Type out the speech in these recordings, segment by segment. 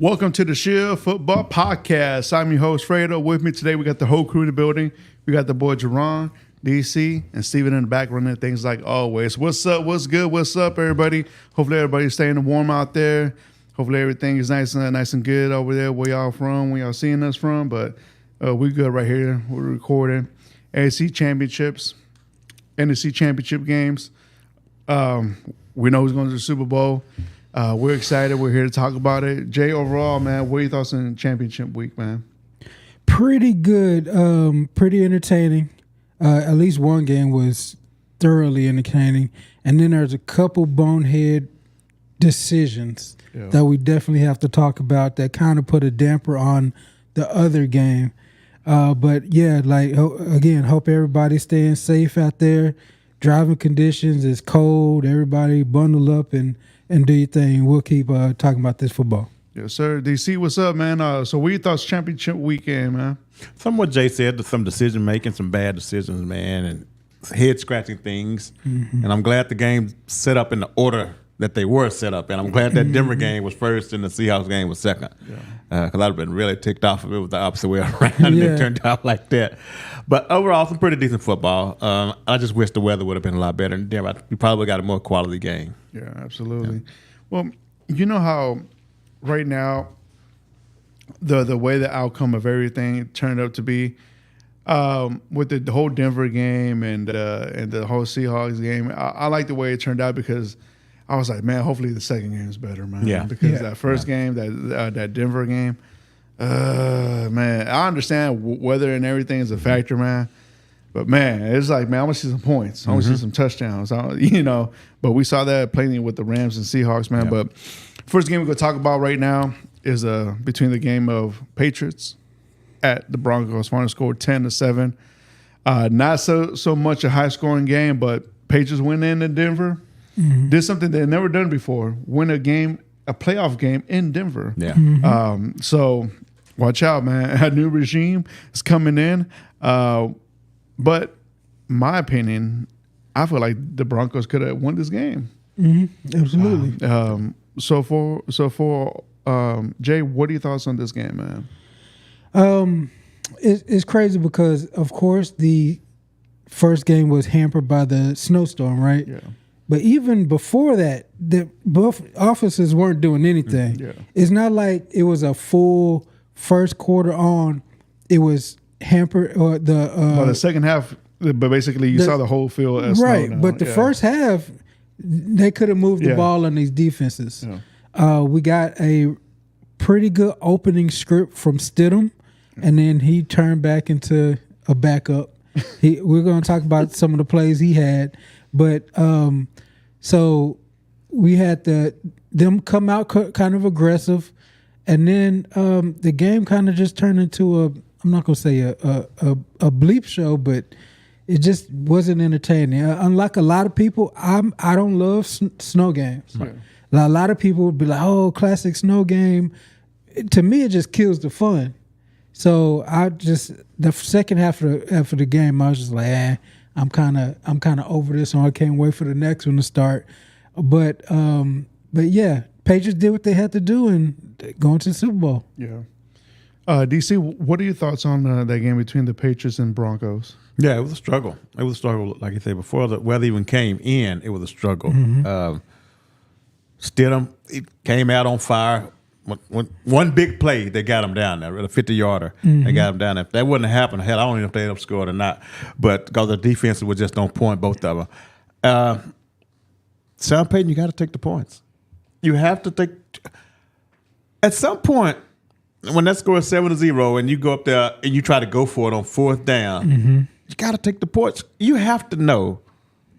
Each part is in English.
Welcome to the Shield Football Podcast. I'm your host, Fredo. With me today, we got the whole crew in the building. We got the boy, Jerron, DC, and Steven in the back running things like always. What's up? What's good? What's up, everybody? Hopefully, everybody's staying warm out there. Hopefully, everything is nice and good over there where y'all from, where y'all seeing us from. But we're good right here. We're recording AFC Championships, NFC Championship games. We know who's going to the Super Bowl. We're excited. We're here to talk about it. Jay, overall, man, what are your thoughts on championship week, man? Pretty good. Pretty entertaining. At least one game was thoroughly entertaining. And then there's a couple bonehead decisions that we definitely have to talk about that kind of put a damper on the other game. But, yeah, again, hope everybody's staying safe out there. Driving conditions is cold. Everybody bundle up and do your thing. We'll keep talking about this football. Yes, sir. DC, what's up, man? So what you thought championship weekend, man? Some what Jay said, some decision making, some bad decisions, man, and head scratching things. Mm-hmm. And I'm glad the game set up in the order that they were set up. And I'm glad that Denver game was first and the Seahawks game was second. Because I'd have been really ticked off if it was the opposite way around and it turned out like that. But overall, some pretty decent football. I just wish the weather would have been a lot better in Denver. We probably got a more quality game. Yeah, absolutely. Yeah. Well, you know how right now the way the outcome of everything turned out to be with the whole Denver game and the whole Seahawks game. I like the way it turned out because I was like, man, hopefully the second game is better, man. Yeah. Because that first game, that Denver game, man, I understand weather and everything is a factor, man. But, man, it's like, man, I want to see some points. I want to see some touchdowns, But we saw that playing with the Rams and Seahawks, man. Yeah. But first game we're going to talk about right now is between the game of Patriots at the Broncos. Final score 10-7. Not so much a high-scoring game, but Patriots went in Denver. Mm-hmm. Did something they'd never done before, win a playoff game in Denver. Yeah. Mm-hmm. So watch out, man. A new regime is coming in. But my opinion, I feel like the Broncos could have won this game. Mm-hmm. Absolutely. So for Jay, what are your thoughts on this game, man? It's crazy because, of course, the first game was hampered by the snowstorm, right? Yeah. But even before that, both officers weren't doing anything. Yeah. It's not like it was a full first quarter on. It was hampered or the second half. But basically, you saw the whole field as right. But the first half, they could have moved the ball on these defenses. Yeah. We got a pretty good opening script from Stidham, and then he turned back into a backup. We're going to talk about some of the plays he had. But so we had them come out kind of aggressive, and then the game kind of just turned into I'm not going to say a bleep show, but it just wasn't entertaining. Unlike a lot of people, I don't love snow games. Right. A lot of people would be like, "Oh, classic snow game." To me, it just kills the fun. So the second half of the game, I was just like, I'm kind of over this, and I can't wait for the next one to start. But yeah, Patriots did what they had to do and going to the Super Bowl. Yeah. DC, what are your thoughts on that game between the Patriots and Broncos? Yeah, it was a struggle. It was a struggle, like you said before the weather even came in. It was a struggle. Mm-hmm. Stidham, he came out on fire. One big play, they got him down there, a 50-yarder. Mm-hmm. They got him down there. If that wouldn't have happened, hell, I don't even know if they ended up scored or not. But because the defense was just on point, both of them. Sean Payton, you got to take the points. You have to take. At some point, when that score is 7-0 and you go up there and you try to go for it on fourth down, you got to take the points. You have to know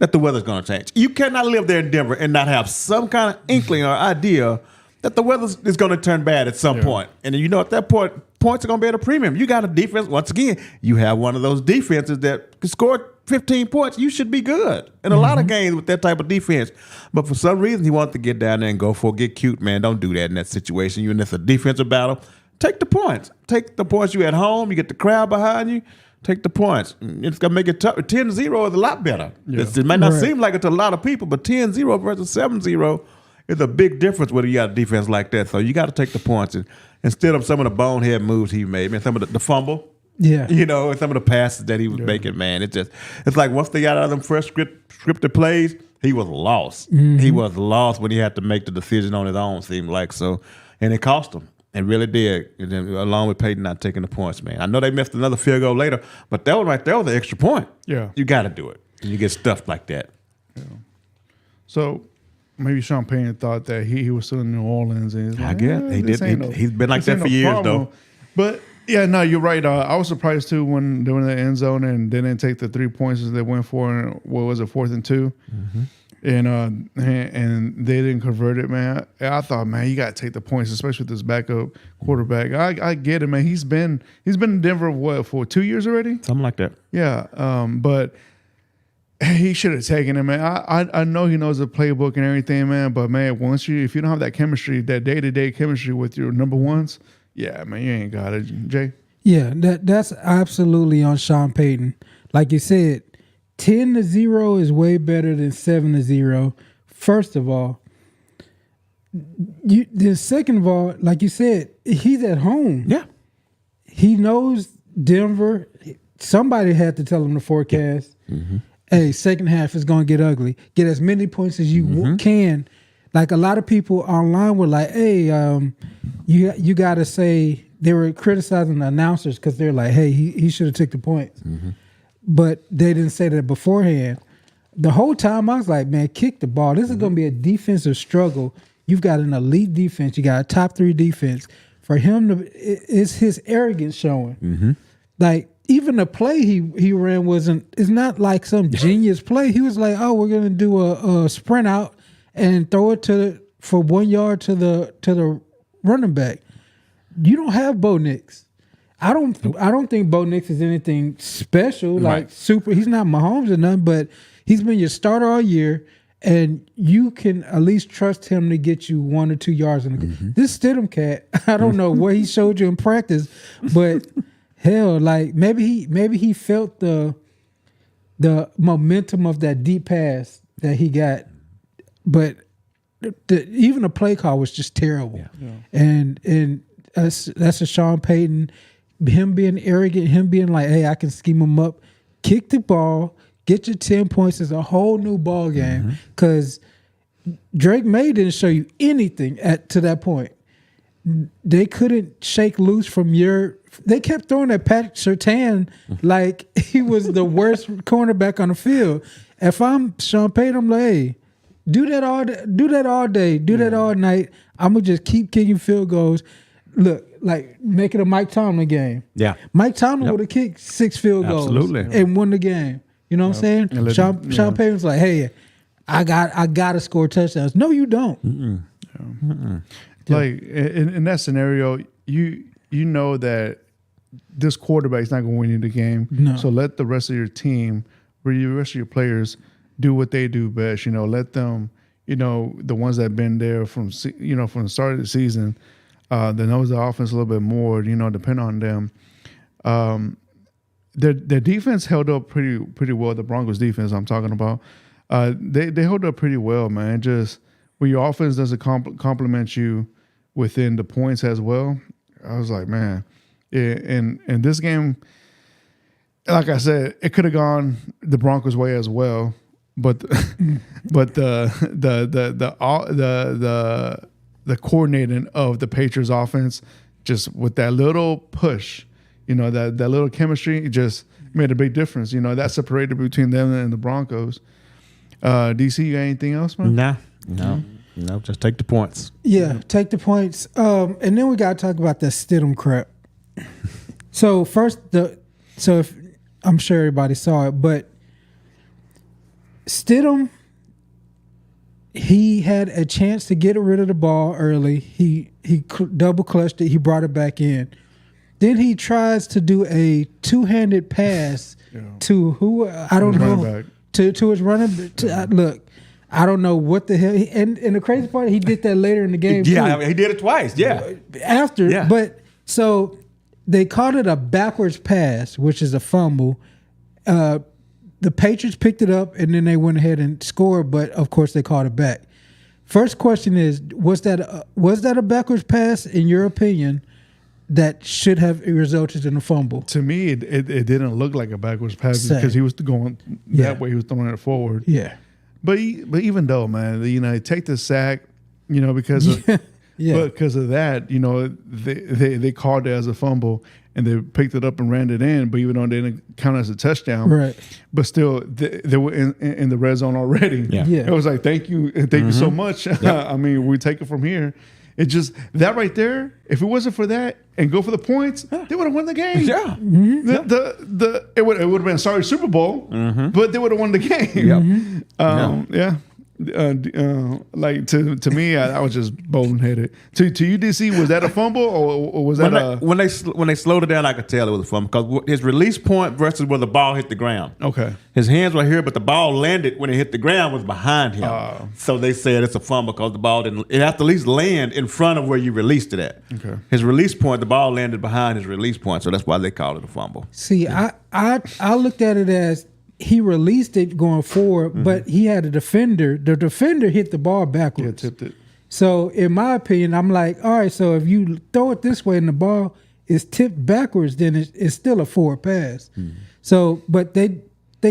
that the weather's going to change. You cannot live there in Denver and not have some kind of inkling or idea that the weather is going to turn bad at some point. And you know, at that point, points are going to be at a premium. You got a defense. Once again, you have one of those defenses that can score 15 points. You should be good in a lot of games with that type of defense. But for some reason, he wanted to get down there and get cute, man. Don't do that in that situation. You're in this a defensive battle. Take the points. Take the points. You at home. You get the crowd behind you. Take the points. It's going to make it tough. 10-0 is a lot better. Yeah. It might not seem like it to a lot of people, but 10-0 versus 7-0 is a big difference whether you got a defense like that. So you got to take the points. And instead of some of the bonehead moves he made, man, some of the fumble, you know, and some of the passes that he was making, man, it's like once they got out of them first scripted plays, he was lost. He was lost when he had to make the decision on his own, seemed like. So, and it cost him. It really did, and then, along with Peyton not taking the points, man. I know they missed another field goal later, but that one right there was an extra point. Yeah. You got to do it. And you get stuffed like that. Yeah. So maybe Sean Payton thought that he was still in New Orleans. And he's like, I guess. He did. He's been like that for years, problem. Though. But, yeah, no, you're right. I was surprised, too, when they were in the end zone and they didn't take the 3 points that they went for. What was it, 4th and 2? Mm-hmm. And they didn't convert it, man. I thought, man, you got to take the points, especially with this backup quarterback. I get it, man. He's been in Denver for 2 years already, something like that. Yeah, but he should have taken it, man. I know he knows the playbook and everything, man. But man, if you don't have that chemistry, that day-to-day chemistry with your number ones, yeah, man, you ain't got it, Jay. Yeah, that's absolutely on Sean Payton. Like you said. 10-0 is way better than 7-0. First of all, then second of all, like you said, he's at home. Yeah, he knows Denver. Somebody had to tell him the forecast. Yeah. Mm-hmm. Hey, second half is going to get ugly. Get as many points as you can. Like a lot of people online were like, "Hey, you got to say." They were criticizing the announcers because they're like, "Hey, he should have took the points." Mm-hmm. But they didn't say that beforehand. The whole time I was like, man, kick the ball. This is going to be a defensive struggle. You've got an elite defense. You got a top 3 defense. For him, it's his arrogance showing. Mm-hmm. Like, even the play he ran it's not like some genius play. He was like, oh, we're going to do a sprint out and throw it for 1 yard to the running back. You don't have Bo Nix. I don't think Bo Nix is anything special, like super. He's not Mahomes or nothing, but he's been your starter all year, and you can at least trust him to get you 1 or 2 yards in the game. This Stidham cat, I don't know what he showed you in practice, but hell, like maybe he felt the momentum of that deep pass that he got, but even the play call was just terrible. Yeah. And that's a Sean Payton. Him being arrogant, him being like, hey, I can scheme him up, kick the ball, get your 10 points is a whole new ball game. Because Drake May didn't show you anything to that point. They couldn't shake loose from they kept throwing at Patrick Surtain like he was the worst cornerback on the field. If I'm Sean Payton, I'm like, hey, do that all day, do that all night. I'm going to just keep kicking field goals. Look, like make it a Mike Tomlin game. Yeah, Mike Tomlin would have kicked 6 field goals and won the game. You know what I'm saying? Sean Payton was like, "Hey, I got to score touchdowns." No, you don't. Like in that scenario, you know that this quarterback's not going to win you the game. No. So let the rest of your team, or the rest of your players, do what they do best. You know, let them. You know, the ones that have been there from the start of the season. That knows the offense a little bit more, you know, depend on them. Their defense held up pretty well. The Broncos defense I'm talking about, they held up pretty well, man. Just when your offense doesn't complement you within the points as well, I was like, man, in this game, like I said, it could have gone the Broncos' way as well, but the coordinating of the Patriots offense, just with that little push, you know, that little chemistry, it just made a big difference. You know, that separated between them and the Broncos. DC, you got anything else, man? No, just take the points. Yeah, take the points. And then we got to talk about that Stidham crap. So first, if I'm sure everybody saw it, but Stidham, he had a chance to get rid of the ball early. He double clutched it. He brought it back in. Then he tries to do a two-handed pass to who I don't know to his running. Look, I don't know what the hell. And the crazy part, he did that later in the game. Yeah, too. he did it twice. Yeah, after. But so they called it a backwards pass, which is a fumble. The Patriots picked it up and then they went ahead and scored. But of course, they called it back. First question is: was that a backwards pass in your opinion? That should have resulted in a fumble. To me, it didn't look like a backwards pass because he was going that way. He was throwing it forward. Yeah. But even though, man, take the sack, because of, because of that, they called it as a fumble and they picked it up and ran it in. But even though they didn't count as a touchdown, right? But still, they were in the red zone already. Yeah. It was like, thank you so much. Yep. I mean, we take it from here. It just that right there. If it wasn't for that and go for the points, they would have won the game. Yeah, it would have been sorry Super Bowl, but they would have won the game. Yep. Like to me, I was just boneheaded. To you, DC, was that a fumble or was that when they slowed it down? I could tell it was a fumble because his release point versus where the ball hit the ground. Okay, his hands were here, but the ball landed when it hit the ground was behind him. So they said it's a fumble because the ball didn't. It have to at least land in front of where you released it at. Okay, his release point, the ball landed behind his release point, so that's why they called it a fumble. See, I looked at it as. He released it going forward, but he had a defender. The defender hit the ball backwards. Yeah, tipped it. So, in my opinion, I'm like, all right, so if you throw it this way and the ball is tipped backwards, then it's still a forward pass. So, but they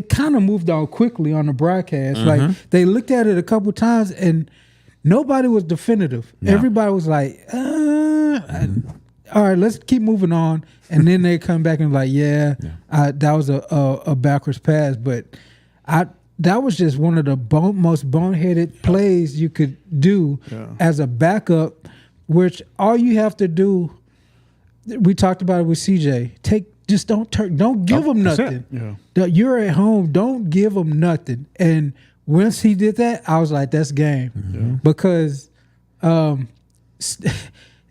kind of moved on quickly on the broadcast. Like, they looked at it a couple times and nobody was definitive. No. Everybody was like, all right, let's keep moving on. And then they come back and like, that was a backwards pass. But that was just one of the most boneheaded plays you could do as a backup, which all you have to do, we talked about it with CJ, don't give them nothing. Yeah. You're at home, don't give them nothing. And once he did that, I was like, that's game. Because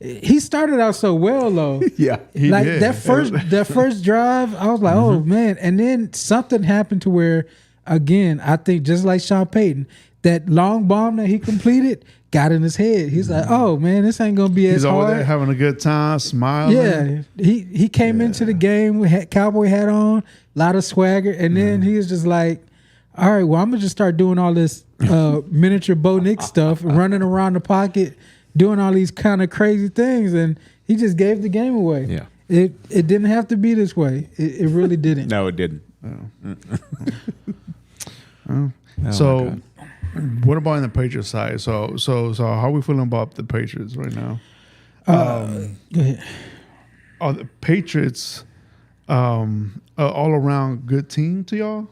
he started out so well though. Yeah, he like did. that first drive, I was like, oh man. And then something happened to where, again, I think just like Sean Payton, that long bomb that he completed got in his head. He's like, oh man, this ain't gonna be as hard. He's over there having a good time, smiling. Yeah, he came into the game with cowboy hat on, a lot of swagger, and then he was just like, all right, well, I'm gonna just start doing all this miniature Bo Nix stuff, running around the pocket, doing all these kind of crazy things, and he just gave the game away. Yeah, it didn't have to be this way. It really didn't. No, it didn't. So, what about on the Patriots side? So how are we feeling about the Patriots right now? Go ahead. Are the Patriots an all around good team to y'all?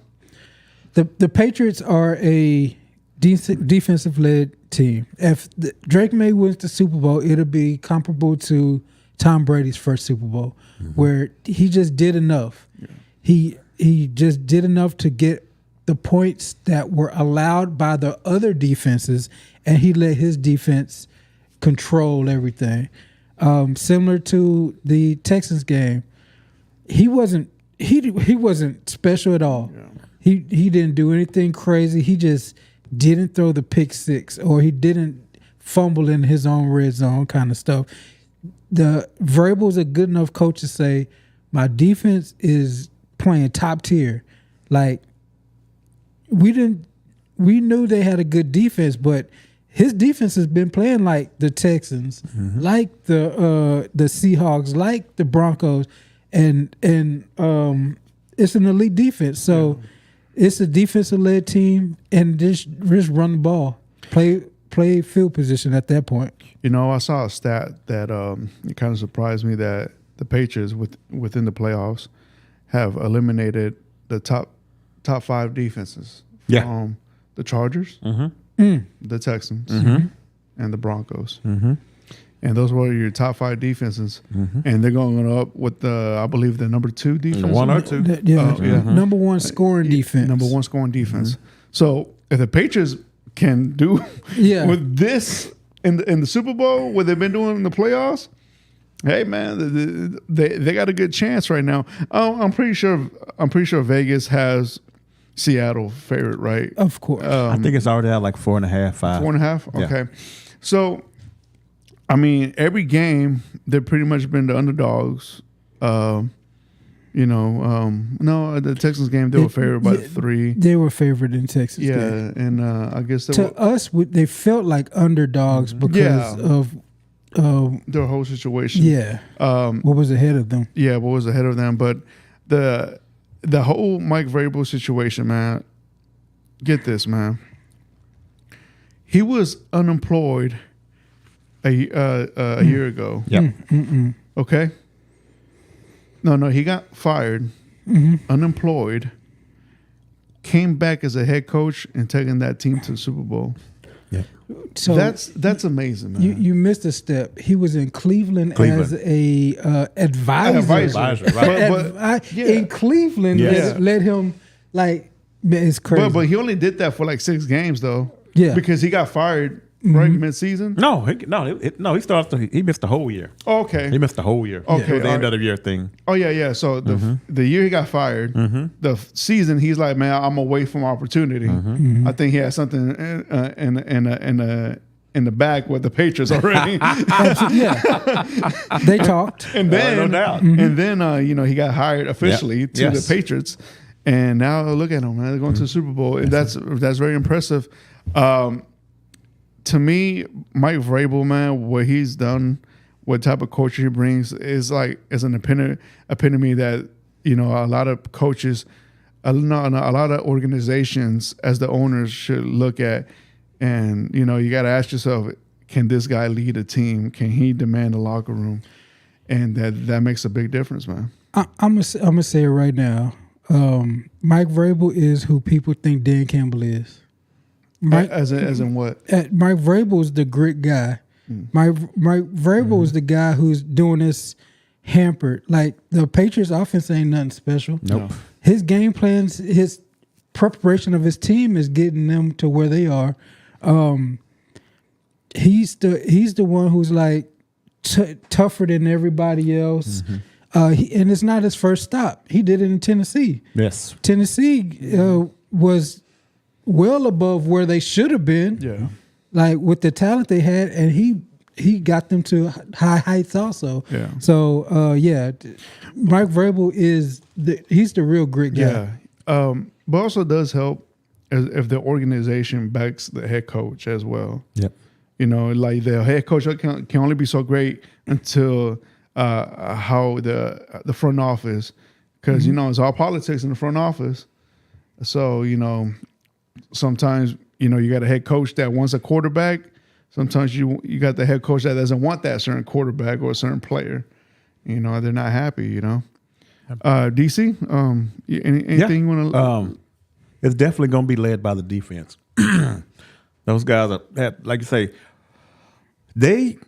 The Patriots are a defensive led team. If Drake May wins the Super Bowl, it'll be comparable to Tom Brady's first Super Bowl, where he just did enough. Yeah. He just did enough to get the points that were allowed by the other defenses, and he let his defense control everything. Similar to the Texans game, he wasn't special at all. Yeah. He didn't do anything crazy. He just didn't throw the pick six, or he didn't fumble in his own red zone kind of stuff. The Vrabel's a good enough coach to say, my defense is playing top tier. Like, we knew they had a good defense, but his defense has been playing like the Texans, like the Seahawks, like the Broncos, and it's an elite defense. So it's a defensive led team, and just run the ball, play field position at that point. I saw a stat that it kind of surprised me that the Patriots within the playoffs have eliminated the top five defenses. Yeah. The Chargers, the Texans, and the Broncos. And and those were your top 5 defenses, and they're going up with I believe the number 2 defense, one or two, number 1 scoring defense, number 1 scoring defense. So if the Patriots can do with this in the Super Bowl, what they've been doing in the playoffs, hey man, they got a good chance right now. I'm pretty sure Vegas has Seattle favorite, right? Of course. I think it's already at like 4.5, 5. 4.5. Okay, Yeah. so I mean, every game they've pretty much been the underdogs. No, the Texans game they were favored by 3. They were favored in Texas. Yeah, and I guess us they felt like underdogs because of their whole situation. Yeah. What was ahead of them? Yeah, what was ahead of them? But the whole Mike Vrabel situation, man. Get this, man. He was unemployed a year ago. Yep. Okay. No, he got fired, unemployed, came back as a head coach and taking that team to the Super Bowl. Yeah. So that's amazing, man. You missed a step. He was in Cleveland. As a advisor. Right. In Cleveland, let him it's crazy. But he only did that for like 6 games though. Yeah, because he got fired right mid-season. He started. He missed the whole year. Oh, okay, he missed the whole year. Okay, it was the end of the year thing. Oh yeah. So the year he got fired, the season he's like, man, I'm away from opportunity. I think he had something in the back with the Patriots already. They talked, and then no doubt. And then he got hired officially to the Patriots, and now look at him, man. They're going to the Super Bowl, and that's very impressive. To me, Mike Vrabel, man, what he's done, what type of culture he brings is an epitome that a lot of coaches, a lot of organizations as the owners should look at. And you got to ask yourself, can this guy lead a team? Can he demand a locker room? And that makes a big difference, man. I'm gonna say it right now. Mike Vrabel is who people think Dan Campbell is. As in what? Mike Vrabel is the grit guy. Mike Vrabel is the guy who's doing this hampered. Like the Patriots offense ain't nothing special. Nope. His game plans, his preparation of his team is getting them to where they are. He's the one who's like tougher than everybody else. And it's not his first stop. He did it in Tennessee. Yes. Tennessee was well above where they should have been. Yeah. Like with the talent they had, and he got them to high heights also. Yeah. So Mike Vrabel he's the real grit guy. Yeah. But also does help if the organization backs the head coach as well. Yep. Like the head coach can only be so great until how the front office, because it's all politics in the front office. So sometimes you got a head coach that wants a quarterback. Sometimes you got the head coach that doesn't want that certain quarterback or a certain player. They're not happy. DC, anything you want to? It's definitely going to be led by the defense. Those guys like you say, they've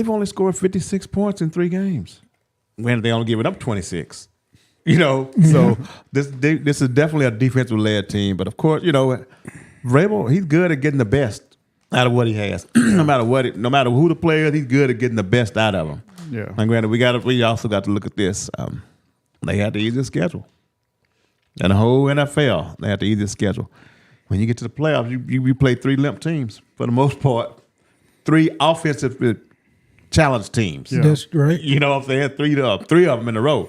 only scored 56 points in 3 games when they only given up 26. So this is definitely a defensive led team. But of course, Vrabel, he's good at getting the best out of what he has. no matter who the player is, he's good at getting the best out of them. Yeah. And granted, we also got to look at this. They had the easiest schedule. And the whole NFL, they had the easiest schedule. When you get to the playoffs, you play 3 limp teams for the most part. 3 offensive challenge teams. Yeah. That's right. If they had 3 of them in a row,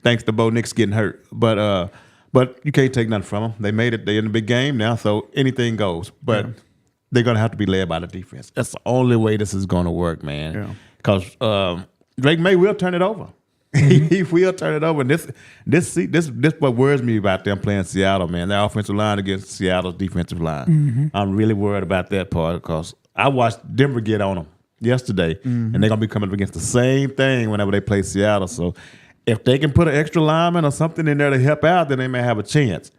thanks to Bo Nix getting hurt. But you can't take nothing from them. They made it. They're in the big game now, so anything goes. But they're going to have to be led by the defense. That's the only way this is going to work, man. Because Drake May will turn it over. He will turn it over. And this what worries me about them playing Seattle, man. Their offensive line against Seattle's defensive line. I'm really worried about that part because I watched Denver get on them yesterday, and they're going to be coming up against the same thing whenever they play Seattle. So if they can put an extra lineman or something in there to help out, then they may have a chance.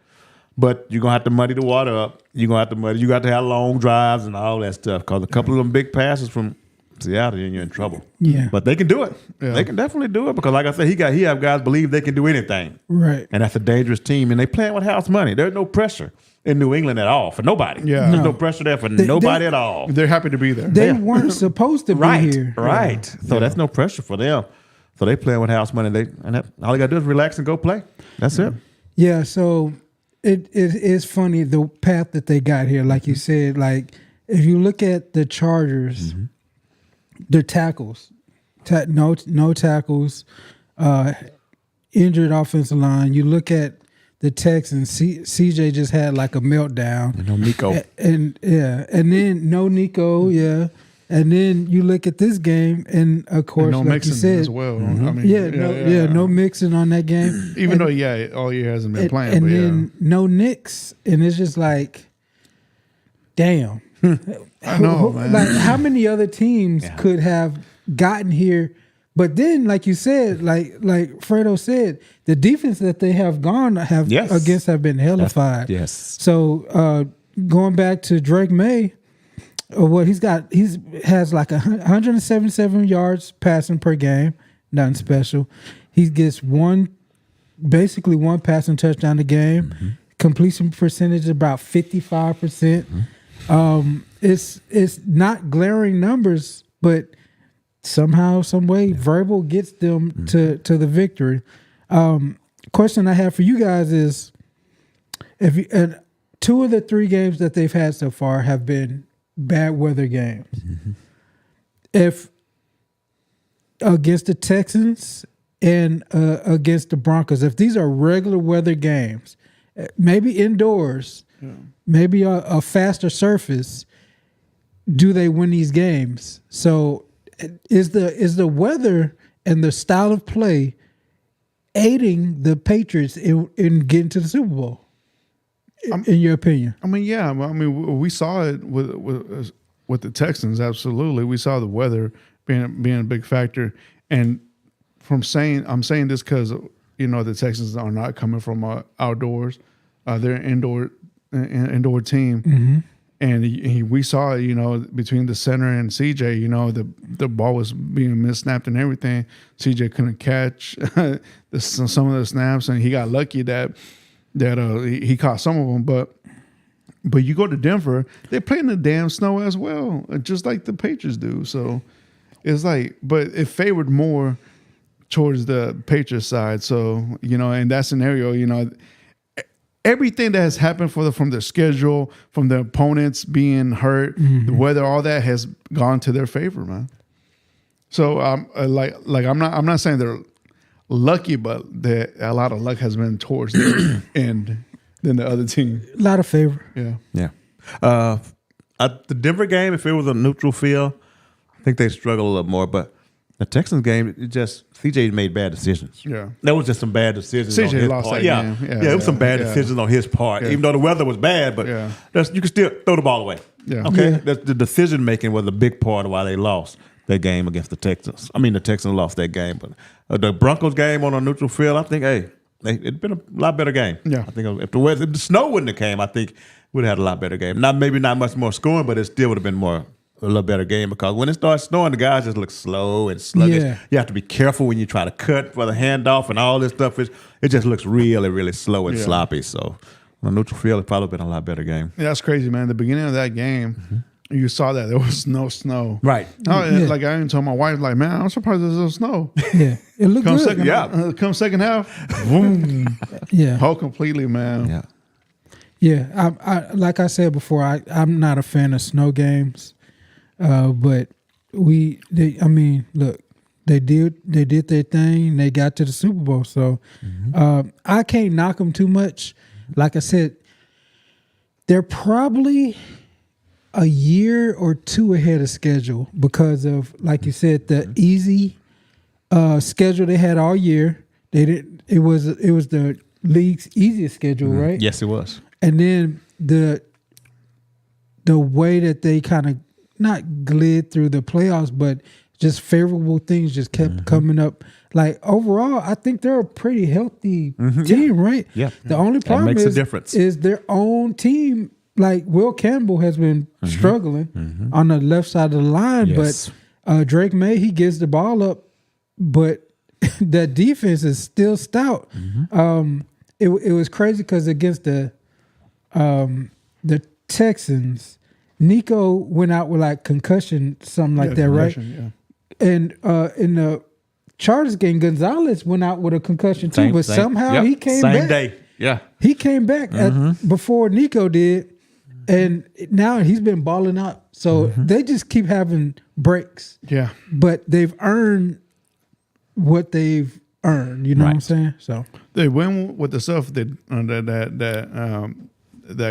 But you're going to have to muddy the water up. You got to have long drives and all that stuff because a couple of them big passes from Seattle, then you're in trouble. Yeah. But they can do it. Yeah. They can definitely do it because, like I said, he have guys believe they can do anything. Right. And that's a dangerous team. And they playing with house money. There's no pressure in New England at all for nobody. Yeah. There's no pressure there for nobody at all. They're happy to be there. They weren't supposed to be here. Right. So that's no pressure for them. So they playing with house money. All they got to do is relax and go play. That's it. Yeah, so it is funny the path that they got here. Like you said, like if you look at the Chargers, their tackles, no tackles, injured offensive line. You look at the Texans, CJ just had like a meltdown. And no Nico. And then no Nico, And then you look at this game, and of course, And no like mixing you said, as well. I mean, no mixing on that game. Even though, all year hasn't been playing. And but then no Knicks, and it's just like, damn. I know, man. Like, how many other teams could have gotten here? But then, like you said, like Fredo said, the defense that they have gone against have been hellified. Yes. So going back to Drake May. What he has like 177 yards passing per game, nothing special. He gets basically one passing touchdown a game. Completion percentage is about 55%. It's not glaring numbers, but somehow, some way, verbal gets them to the victory. Question I have for you guys is, if two of the three games that they've had so far have been bad weather games. If against the Texans and against the Broncos, if these are regular weather games, maybe indoors, maybe a faster surface, do they win these games? So is the weather and the style of play aiding the Patriots in getting to the Super Bowl? In your opinion? I mean, yeah. I mean, we saw it with the Texans. Absolutely, we saw the weather being a big factor. And I'm saying this because the Texans are not coming from outdoors. They're an indoor team, and we saw between the center and CJ. The ball was being missnapped and everything. CJ couldn't catch some of the snaps, and he got lucky that he caught some of them, but you go to Denver, they play in the damn snow as well, just like the Patriots do. So it's like, but it favored more towards the Patriots side. So in that scenario, everything that has happened from their schedule, from the opponents being hurt, the weather, all that has gone to their favor, man. So I'm not saying they're lucky, but a lot of luck has been towards their end than the other team. A lot of favor. Yeah. At the Denver game, if it was a neutral field, I think they struggle a little more. But the Texans game, CJ made bad decisions. Yeah. That was just some bad decisions. CJ on his lost part. that game. It was some bad decisions on his part, even though the weather was bad. But you can still throw the ball away. Yeah. Okay. The decision making was a big part of why they lost that game against the Texans. I mean, the Texans lost that game, but the Broncos game on a neutral field, I think, it'd been a lot better game. Yeah. I think if the snow wouldn't have came, I think we'd have had a lot better game. Maybe not much more scoring, but it still would have been a little better game because when it starts snowing, the guys just look slow and sluggish. Yeah. You have to be careful when you try to cut for the handoff and all this stuff. It just looks really, really slow and sloppy. So on a neutral field, it'd probably been a lot better game. Yeah, that's crazy, man. The beginning of that game, you saw that there was no snow. Right. Like I even told my wife, like, man, I'm surprised there's no snow. Yeah, it looked good. Come second half, boom. Oh, completely, man. Yeah. I like I said before, I'm not a fan of snow games, but look, they did their thing. They got to the Super Bowl, so I can't knock them too much. Like I said, they're probably a year or two ahead of schedule because of, like you said, the easy schedule they had all year. It was the league's easiest schedule, right? Yes, it was. And then the way that they kind of not glid through the playoffs, but just favorable things just kept coming up. Like overall, I think they're a pretty healthy team, right? Yeah. The only problem makes a difference. is their own team. Like Will Campbell has been struggling on the left side of the line, but Drake May, he gives the ball up, but that defense is still stout. It was crazy because against the Texans, Nico went out with like concussion, something like that, right? Yeah. And in the Chargers game, Gonzalez went out with a concussion too, but somehow he came back. Same day, yeah. He came back before Nico did, and now he's been balling out. So they just keep having breaks. Yeah. But they've earned what they've earned. You know what I'm saying? So they win with the stuff that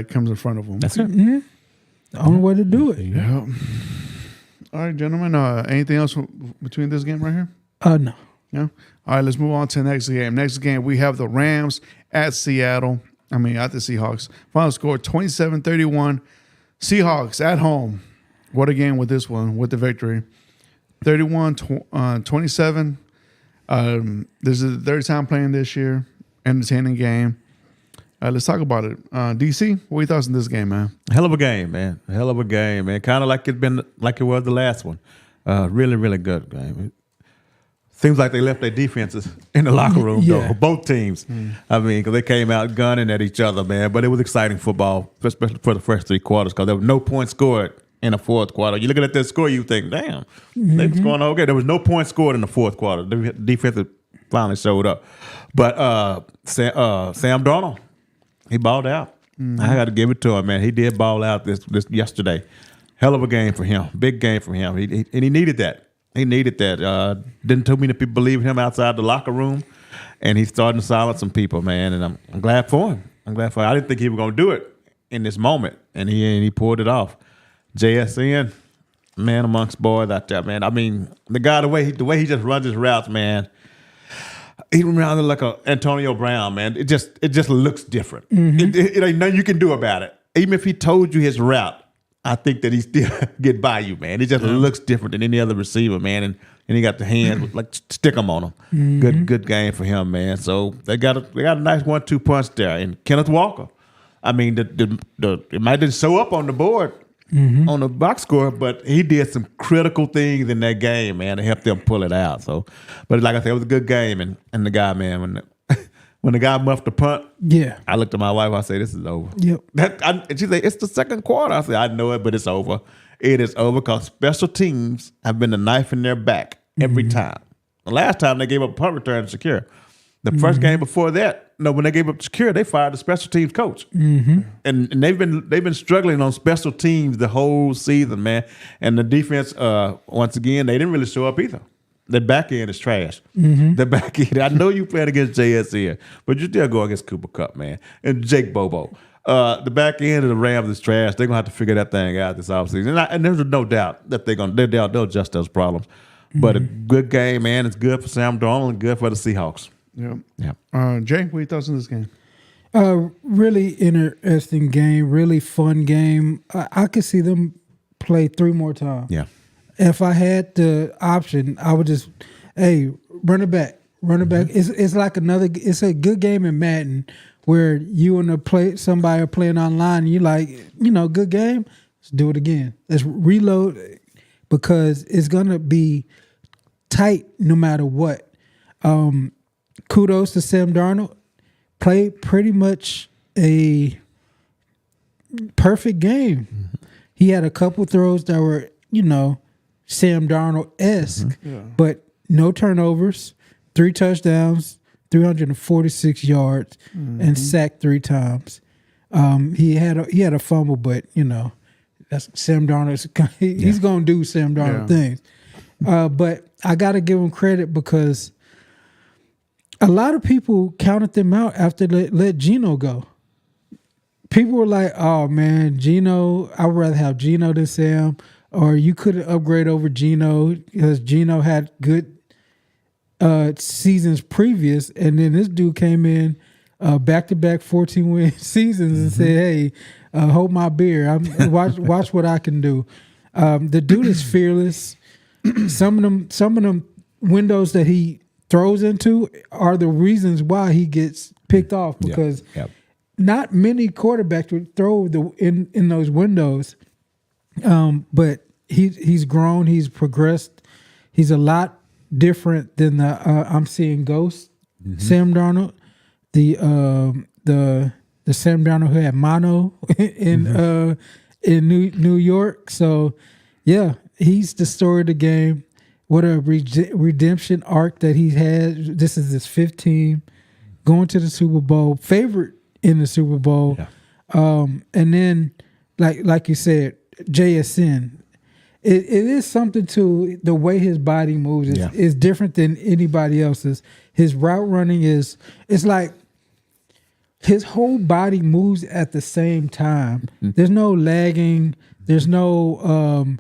comes in front of them. That's it. The only way to do it. Yeah. All right, gentlemen. Anything else between this game right here? No. Yeah. All right, let's move on to the next game. Next game, we have the Rams at Seattle. At the Seahawks. Final score 27-31. Seahawks at home. What a game with this one, with the victory. 31-27. This is the third time playing this year. Entertaining game. Let's talk about it. DC, what are your thoughts on this game, man? Hell of a game, man. Hell of a game, man. Kind of like it was the last one. Really, really good game. Seems like they left their defenses in the locker room, though. Both teams. Because they came out gunning at each other, man. But it was exciting football, especially for the first three quarters, because there was no points scored in the fourth quarter. You looking at that score, you think, damn, they was going okay. There was no points scored in the fourth quarter. The defense finally showed up. But Sam Darnold, he balled out. I got to give it to him, man. He did ball out this yesterday. Hell of a game for him. Big game for him. And he needed that. He needed that. Didn't too many people believe him outside the locker room, and he's starting to silence some people, man. And I'm glad for him. I didn't think he was going to do it in this moment, and he pulled it off. JSN, man amongst boys out there, man. The guy, the way he just runs his routes, man. He runs like a Antonio Brown, man. It just looks different. It ain't nothing you can do about it. Even if he told you his route, I think that he still get by you, man. It just looks different than any other receiver, man. And he got the hands like stick them on him. Good game for him, man. So they got a nice 1-2 punch there. And Kenneth Walker, it might didn't show up on the board on the box score, but he did some critical things in that game, man, to help them pull it out. So, but like I said, it was a good game. And the guy, man, when the guy muffed the punt, I looked at my wife. I said, "This is over." Yep. And she said, "It's the second quarter." I said, "I know it, but it's over. It is over because special teams have been the knife in their back every time. The last time they gave up a punt return to Secure. The first game before that, when they gave up Secure, they fired the special teams coach. And they've been struggling on special teams the whole season, man. And the defense, once again, they didn't really show up either. The back end is trash. The back end. I know you playing against JSN, but you still go against Cooper Kupp, man, and Jake Bobo. The back end of the Rams is trash. They're gonna have to figure that thing out this offseason, and there's no doubt that they'll adjust those problems. But a good game, man. It's good for Sam Darnold and good for the Seahawks. Yeah. Jay, what are your thoughts on this game? Really interesting game. Really fun game. I could see them play 3 more times. Yeah. If I had the option, I would just, run it back. It's like it's a good game in Madden where you and somebody are playing online and you like, good game, let's do it again. Let's reload because it's going to be tight no matter what. Kudos to Sam Darnold. Played pretty much a perfect game. He had a couple throws that were, Sam Darnold-esque, but no turnovers, 3 touchdowns, 346 yards, and sacked 3 times. He had a fumble, but that's Sam Darnold. He's gonna do Sam Darnold things. But I got to give him credit because a lot of people counted them out after they let Geno go. People were like, "Oh man, Geno. I would rather have Geno than Sam." Or you couldn't upgrade over Geno because Geno had good seasons previous, and then this dude came in back-to-back 14-win seasons and said, "Hey, hold my beer. Watch what I can do." The dude is fearless. Some of them windows that he throws into are the reasons why he gets picked off because not many quarterbacks would throw in those windows. But he's grown, he's progressed He's a lot different than the I'm seeing Ghost Sam Darnold, the Sam Darnold who had mono in New York. So yeah, he's the story of the game. What a redemption arc that he had. This is his 5th team going to the Super Bowl, favorite in the Super Bowl. Yeah. And then, like you said, JSN. It is something to the way his body moves. It's different than anybody else's. His route running it's like his whole body moves at the same time. There's no lagging. There's no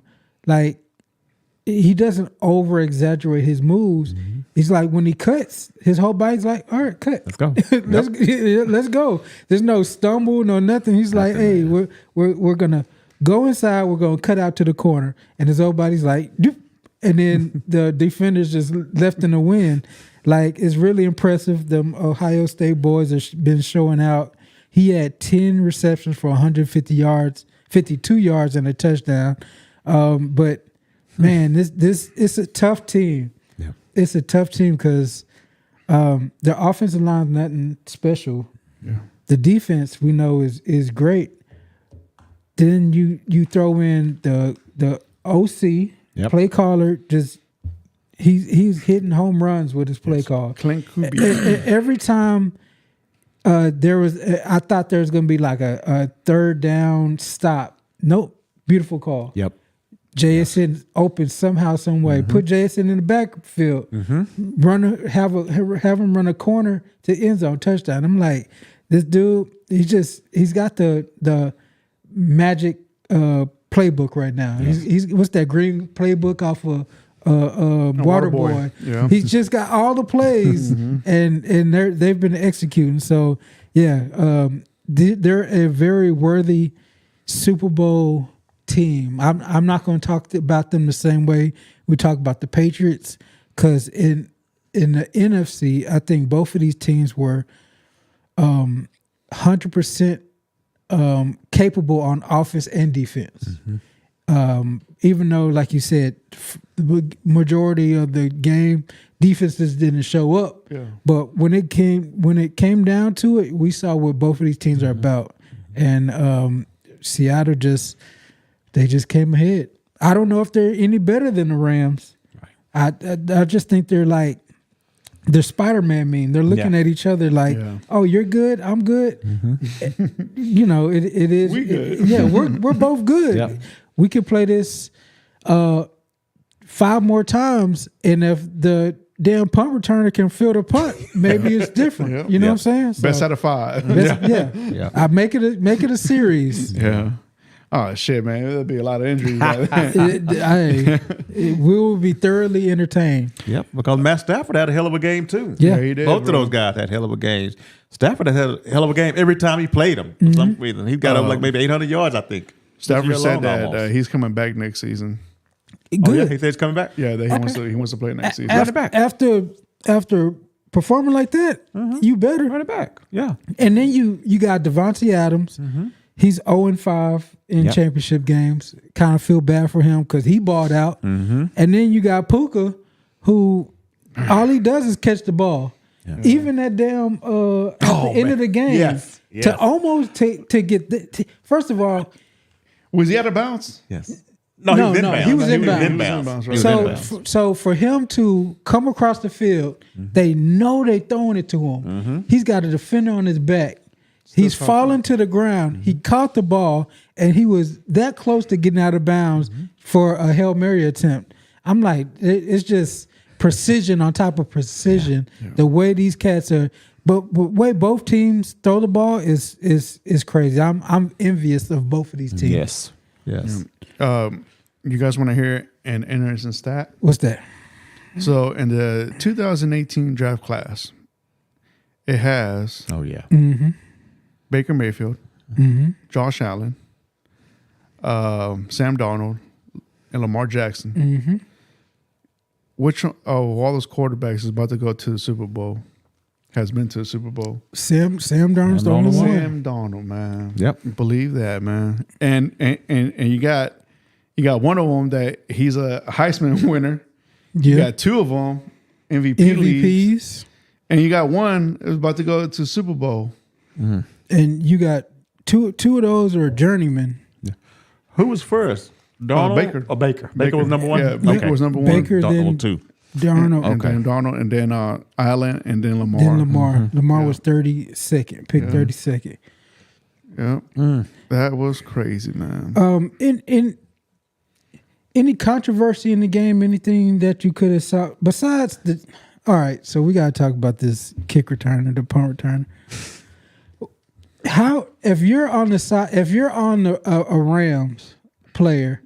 he doesn't over exaggerate his moves. He's like when he cuts, his whole body's like, all right, cut. Let's go. Let's go. There's no stumble, no nothing. He's like, hey, we're gonna go inside. We're gonna cut out to the corner, and his whole body's like, doop. And then the defenders just left in the wind. Like, it's really impressive. The Ohio State boys have been showing out. He had 10 receptions for 150 yards, 52 yards, and a touchdown. But man, this it's a tough team. Yeah. It's a tough team because their offensive line is nothing special. Yeah. The defense we know is great. Then you throw in the OC play caller. Just he's hitting home runs with his play call. Clint Kubiak. Every time I thought there was going to be like a third down stop. Nope, beautiful call. Yep. JSN open somehow, some way. Put JSN in the backfield. Have him run a corner to end zone touchdown. I'm like, this dude, he's got the magic playbook right now. He's what's that green playbook off of Waterboy? Yeah. He's just got all the plays and they've been executing. So yeah, they're a very worthy Super Bowl team. I'm not going to talk about them the same way we talk about the Patriots, because in the NFC, I think both of these teams were 100% capable on offense and defense. Even though, like you said, the majority of the game defenses didn't show up, but when it came down to it, we saw what both of these teams are about, and Seattle just came ahead. I don't know if they're any better than the Rams. Right. I just think they're Spider-Man meme. They're looking at each other like, oh, you're good, I'm good. You know, it is. We good. We're both good. Yeah. We can play this 5 more times, and if the damn punt returner can field a punt, maybe it's different. You know what I'm saying? So, best out of 5. I make it a series. Yeah. Oh shit, man! There'll be a lot of injuries. We will be thoroughly entertained. Yep, because Matt Stafford had a hell of a game too. Yeah, he did. Both of those guys had hell of a games. Stafford had a hell of a game every time he played him. For some reason, he got up like maybe 800 yards, I think. Stafford said that he's coming back next season. Good. Oh, yeah, he said he's coming back. Yeah, that he wants to play next season. After performing like that, you better run it back. Yeah, and then you got Devontae Adams. He's 0-5 in championship games. Kind of feel bad for him because he balled out. And then you got Puka, who all he does is catch the ball. Yeah. Even at damn at the end of the game, to almost to get first of all, was he out of bounds? Yes. No, he was inbounds. Right. So for him to come across the field, they know they throwing it to him. He's got a defender on his back. He's fallen to the ground. He caught the ball, and he was that close to getting out of bounds for a Hail Mary attempt. I'm like, it's just precision on top of precision. Yeah. The way these cats are, but way both teams throw the ball is crazy. I'm envious of both of these teams. Yes. You guys want to hear an interesting stat? What's that? So in the 2018 draft class, it has Baker Mayfield, Josh Allen, Sam Darnold, and Lamar Jackson. Which of all those quarterbacks is about to go to the Super Bowl? Has been to the Super Bowl? Sam Darnold's the only one. Sam Darnold, man. Yep. Believe that, man. And you got one of them that he's a Heisman winner. You got 2 of them MVP leagues, MVPs, and you got one that was about to go to Super Bowl. and you got two of those are journeymen. Yeah. Who was first? Donald Baker. or Baker? Baker was number 1? Yeah, Baker was number 1. Baker, Donald then 2. Darnold, And then Donald, and then Allen, and then Lamar. then Lamar. Lamar was 32nd, picked 32nd. Yeah, that was crazy, man. In any controversy in the game, anything that you could have saw besides the. All right, so we got to talk about this kick returner, the punt returner. How if you're on the side, if you're on a Rams player,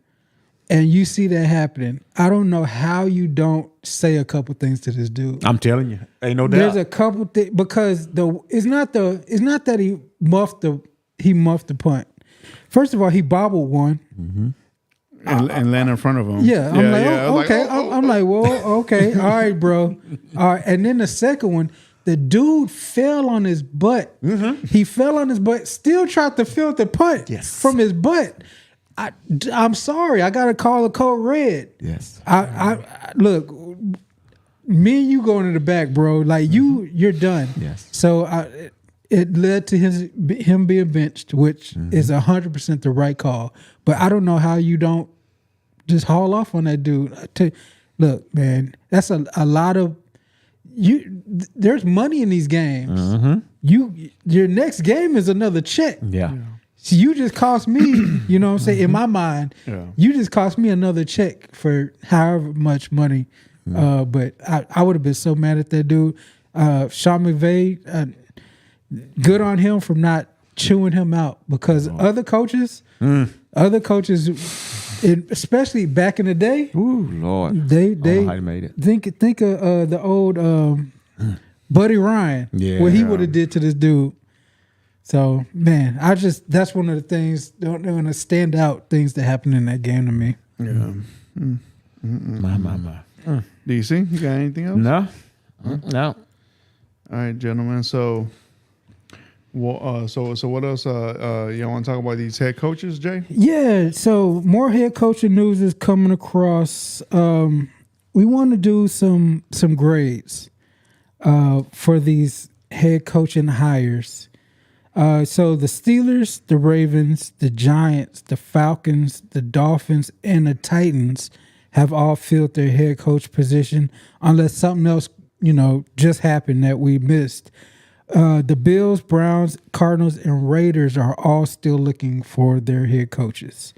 and you see that happening, I don't know how you don't say a couple things to this dude. I'm telling you, ain't no doubt. There's a couple things because it's not that he muffed the punt. First of all, he bobbled one. And land in front of him. Yeah, I'm like, I was okay. like, I'm like, well, okay, all right, bro. All right, and then the second one, the dude fell on his butt. He fell on his butt, still tried to field the punt from his butt. I'm sorry, I gotta call the code red. Yes. I look, me and you going to the back, bro. Like you're done. Yes. So it led to him being benched, which is 100% the right call. But I don't know how you don't just haul off on that dude. Look, man, that's a lot of you. There's money in these games. Your next game is another check. Yeah. So you just cost me, you know what I'm saying? In my mind, you just cost me another check for however much money. But I would have been so mad at that dude. Sean McVay, good on him for not chewing him out because other coaches, especially back in the day, Ooh, Lord. they how he made it. think of the old Buddy Ryan, what he would have did to this dude. So man, that's one of the things, they're going to stand out things that happened in that game to me. Yeah. My. DC, you got anything else? No. No. All right, gentlemen. So, so what else? You want to talk about these head coaches, Jay? Yeah. So more head coaching news is coming across. We want to do some grades for these head coaching hires. So the Steelers, the Ravens, the Giants, the Falcons, the Dolphins, and the Titans have all filled their head coach position, unless something else, just happened that we missed. The Bills, Browns, Cardinals, and Raiders are all still looking for their head coaches.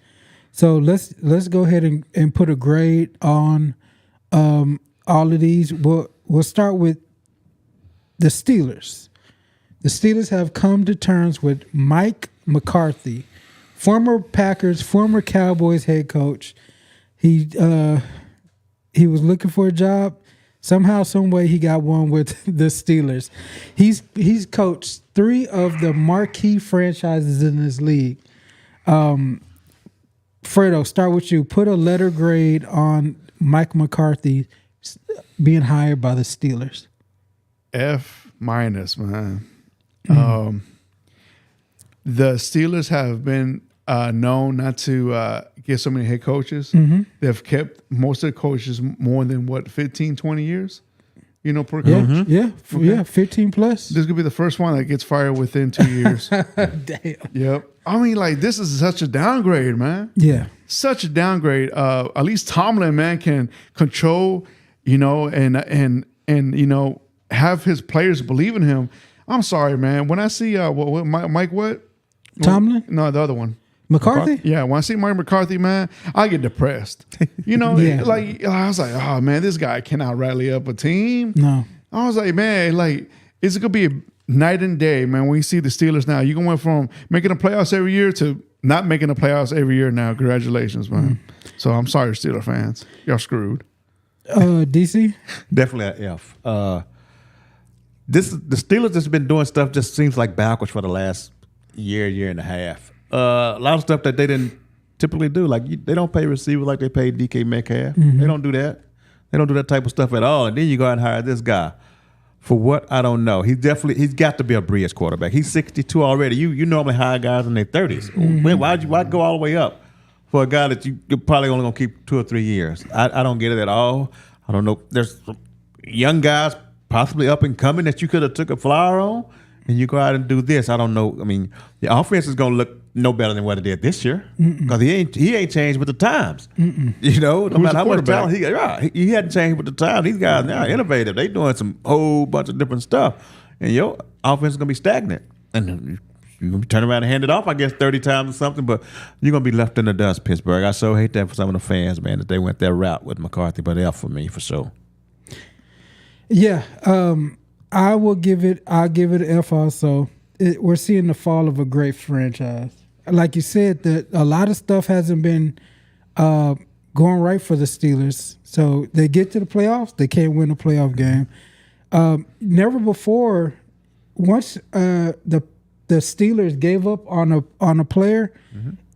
So let's go ahead and put a grade on all of these. We'll start with the Steelers. The Steelers have come to terms with Mike McCarthy, former Packers, former Cowboys head coach. He was looking for a job. Somehow, some way, he got one with the Steelers. He's coached 3 of the marquee franchises in this league. Fredo, start with you. Put a letter grade on Mike McCarthy being hired by the Steelers. F-, man. The Steelers have been known not to get so many head coaches. They've kept most of the coaches more than 15, 20 years, per coach. Yeah, 15 plus. This could be the first one that gets fired within 2 years. Damn. Yep. I mean, this is such a downgrade, man. Yeah. Such a downgrade. At least Tomlin, man, can control, and have his players believe in him. I'm sorry, man. When I see Mike what? Tomlin? No, the other one. McCarthy? Yeah, when I see Mike McCarthy, man, I get depressed. Yeah. Like I was like, oh man, this guy cannot rally up a team. No. I was like, man, it's gonna be a night and day, man. When you see the Steelers now, you're going from making the playoffs every year to not making the playoffs every year now. Congratulations, man. So I'm sorry, Steeler fans, y'all screwed. DC? Definitely an F. The Steelers has been doing stuff just seems like backwards for the last year and a half. A lot of stuff that they didn't typically do. Like they don't pay receivers like they paid DK Metcalf. They don't do that. They don't do that type of stuff at all. And then you go and hire this guy for what? I don't know. He's got to be a bridge quarterback. He's 62 already. You normally hire guys in their 30s. Man, why go all the way up for a guy that you're probably only gonna keep 2 or 3 years? I don't get it at all. I don't know. There's some young guys possibly up and coming that you could have took a flyer on, and you go out and do this. I don't know. I mean, the offense is going to look no better than what it did this year because he ain't changed with the times. You know, no matter how much talent he hadn't changed with the times. These guys now are innovative. They doing some whole bunch of different stuff, and your offense is going to be stagnant. And you're going to turn around and hand it off, I guess, 30 times or something, but you're going to be left in the dust, Pittsburgh. I so hate that for some of the fans, man, that they went that route with McCarthy, but F for me, for sure. Yeah, I'll give it an F also. We're seeing the fall of a great franchise. Like you said, that a lot of stuff hasn't been going right for the Steelers. So they get to the playoffs, they can't win a playoff game. Never before, once the Steelers gave up on a player,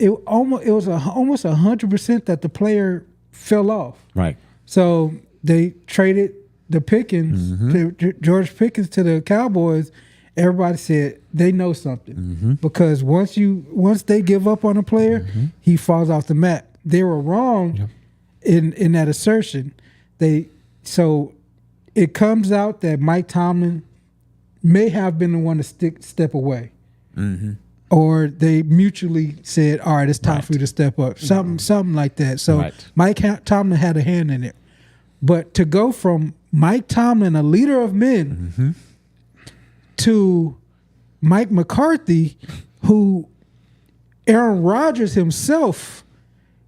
it was almost 100% that the player fell off. Right. So they traded the Pickens, George Pickens, to the Cowboys. Everybody said they know something because once they give up on a player, he falls off the map. They were wrong in that assertion. So it comes out that Mike Tomlin may have been the one to step away. Or they mutually said, all right, it's time for you to step up. Something like that. So Mike Tomlin had a hand in it. But to go from Mike Tomlin, a leader of men, to Mike McCarthy, who Aaron Rodgers himself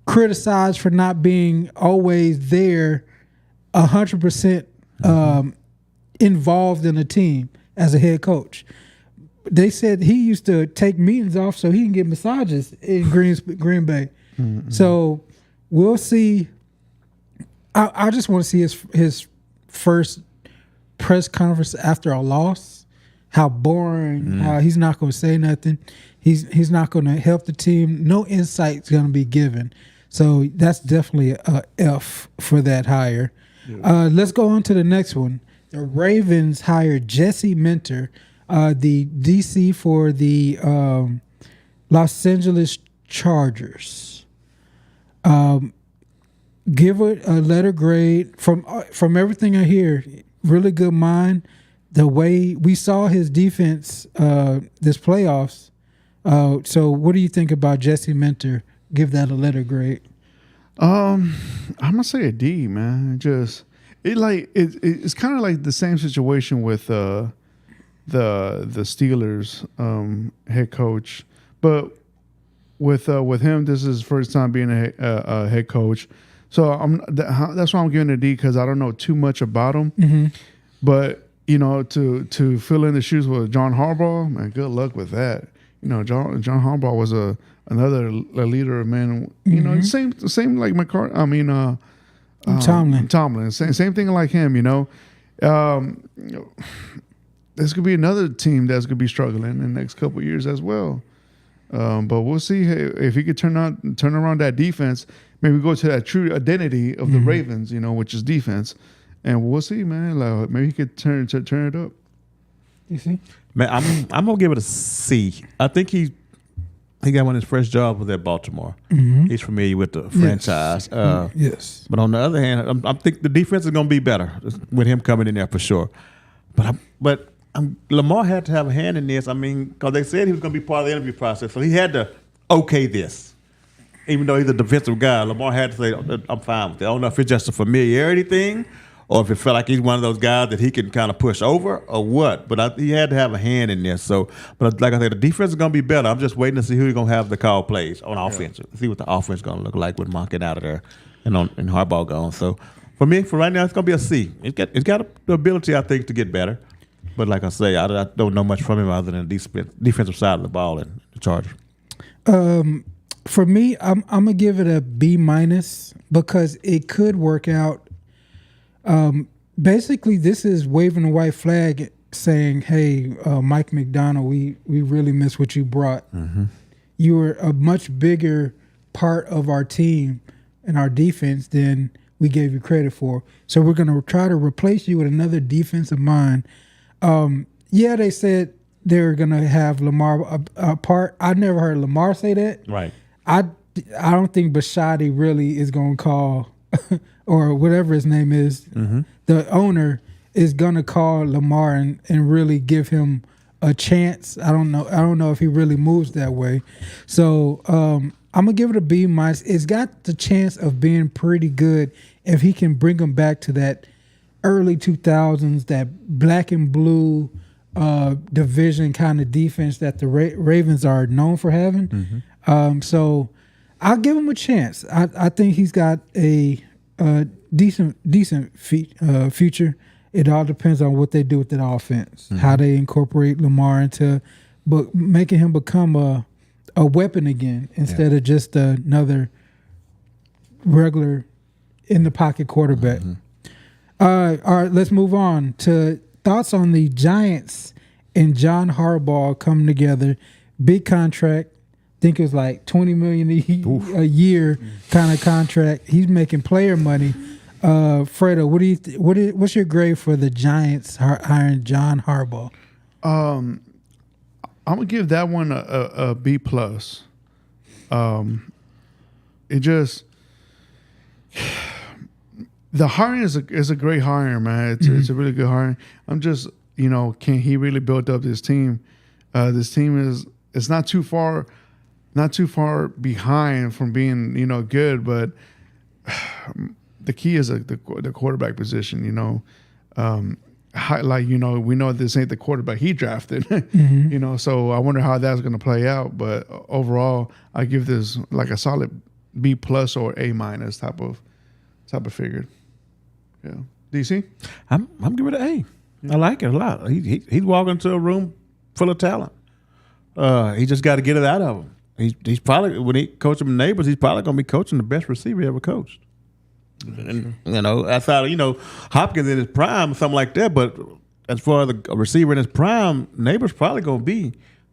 criticized for not being always there 100% involved in the team as a head coach. They said he used to take meetings off so he can get massages in Green Bay. So we'll see. I just want to see his first press conference after a loss. How boring. How he's not going to say nothing. He's not going to help the team. No insight's going to be given. So that's definitely a F for that hire. Let's go on to the next one. The Ravens hired Jesse Minter, the DC for the Los Angeles Chargers. Give it a letter grade. From everything I hear, really good mind. The way we saw his defense this playoffs. So what do you think about Jesse Minter? Give that a letter grade. I'm gonna say a D, man. It's kind of like the same situation with the Steelers head coach, but with him, this is his first time being a head coach. So that's why I'm giving it a D, because I don't know too much about him. But to fill in the shoes with John Harbaugh, man, good luck with that. John Harbaugh was another leader of men. Same like McCarthy. Tomlin. Same thing like him. This could be another team that's going to be struggling in the next couple of years as well. But we'll see if he could turn around that defense. Maybe go to that true identity of the Ravens, which is defense, and we'll see, man. Like, maybe he could turn it up. You see, man, I'm gonna give it a C. I think he got one of his first jobs was at Baltimore. He's familiar with the franchise. Yes. But on the other hand, I think the defense is gonna be better with him coming in there for sure. But Lamar had to have a hand in this. Because they said he was going to be part of the interview process, so he had to okay this. Even though he's a defensive guy, Lamar had to say, I'm fine with it. I don't know if it's just a familiarity thing or if it felt like he's one of those guys that he can kind of push over or what. But he had to have a hand in this. So, but like I said, the defense is going to be better. I'm just waiting to see who he's going to have the call plays on offense. See what the offense is going to look like with Monken out of there and Harbaugh gone. So, for me, for right now, it's going to be a C. It's got the ability, I think, to get better. But like I say, I don't know much from him other than the defensive side of the ball and the Chargers. For me, I'm gonna give it a B- because it could work out. Basically, this is waving a white flag, saying, "Hey, Mike McDonald, we really miss what you brought. You were a much bigger part of our team and our defense than we gave you credit for. So we're gonna try to replace you with another defensive mind." They said they're gonna have Lamar apart. I never heard Lamar say that. Right. I don't think Bisciotti really is gonna call or whatever his name is, the owner is gonna call Lamar and really give him a chance. I don't know if he really moves that way. So I'm gonna give it a B minus. It's got the chance of being pretty good if he can bring him back to that early 2000s, that black and blue division kind of defense that the Ravens are known for having. So I'll give him a chance. I think he's got a decent future. It all depends on what they do with that offense, how they incorporate Lamar into, but making him become a weapon again instead of just another regular in the pocket quarterback. All right, let's move on to thoughts on the Giants and John Harbaugh coming together. Big contract. I think it was like $20 million a year kind of contract. He's making player money. Fredo, what's your grade for the Giants hiring John Harbaugh? I'm gonna give that one a B plus. It just the hiring is a great hiring, man. It's a really good hiring. I'm just can he really build up this team? This team is not too far behind from being good, but the key is the quarterback position. We know this ain't the quarterback he drafted. So I wonder how that's going to play out. But overall, I give this like a solid B plus or A minus type of figure. Yeah, DC. I'm giving it an A. I like it a lot. He's walking into a room full of talent. He just got to get it out of him. He's probably, when he coaching neighbors, he's probably going to be coaching the best receiver he ever coached. And, I thought, Hopkins in his prime, something like that. But as far as a receiver in his prime, Neighbors probably going to be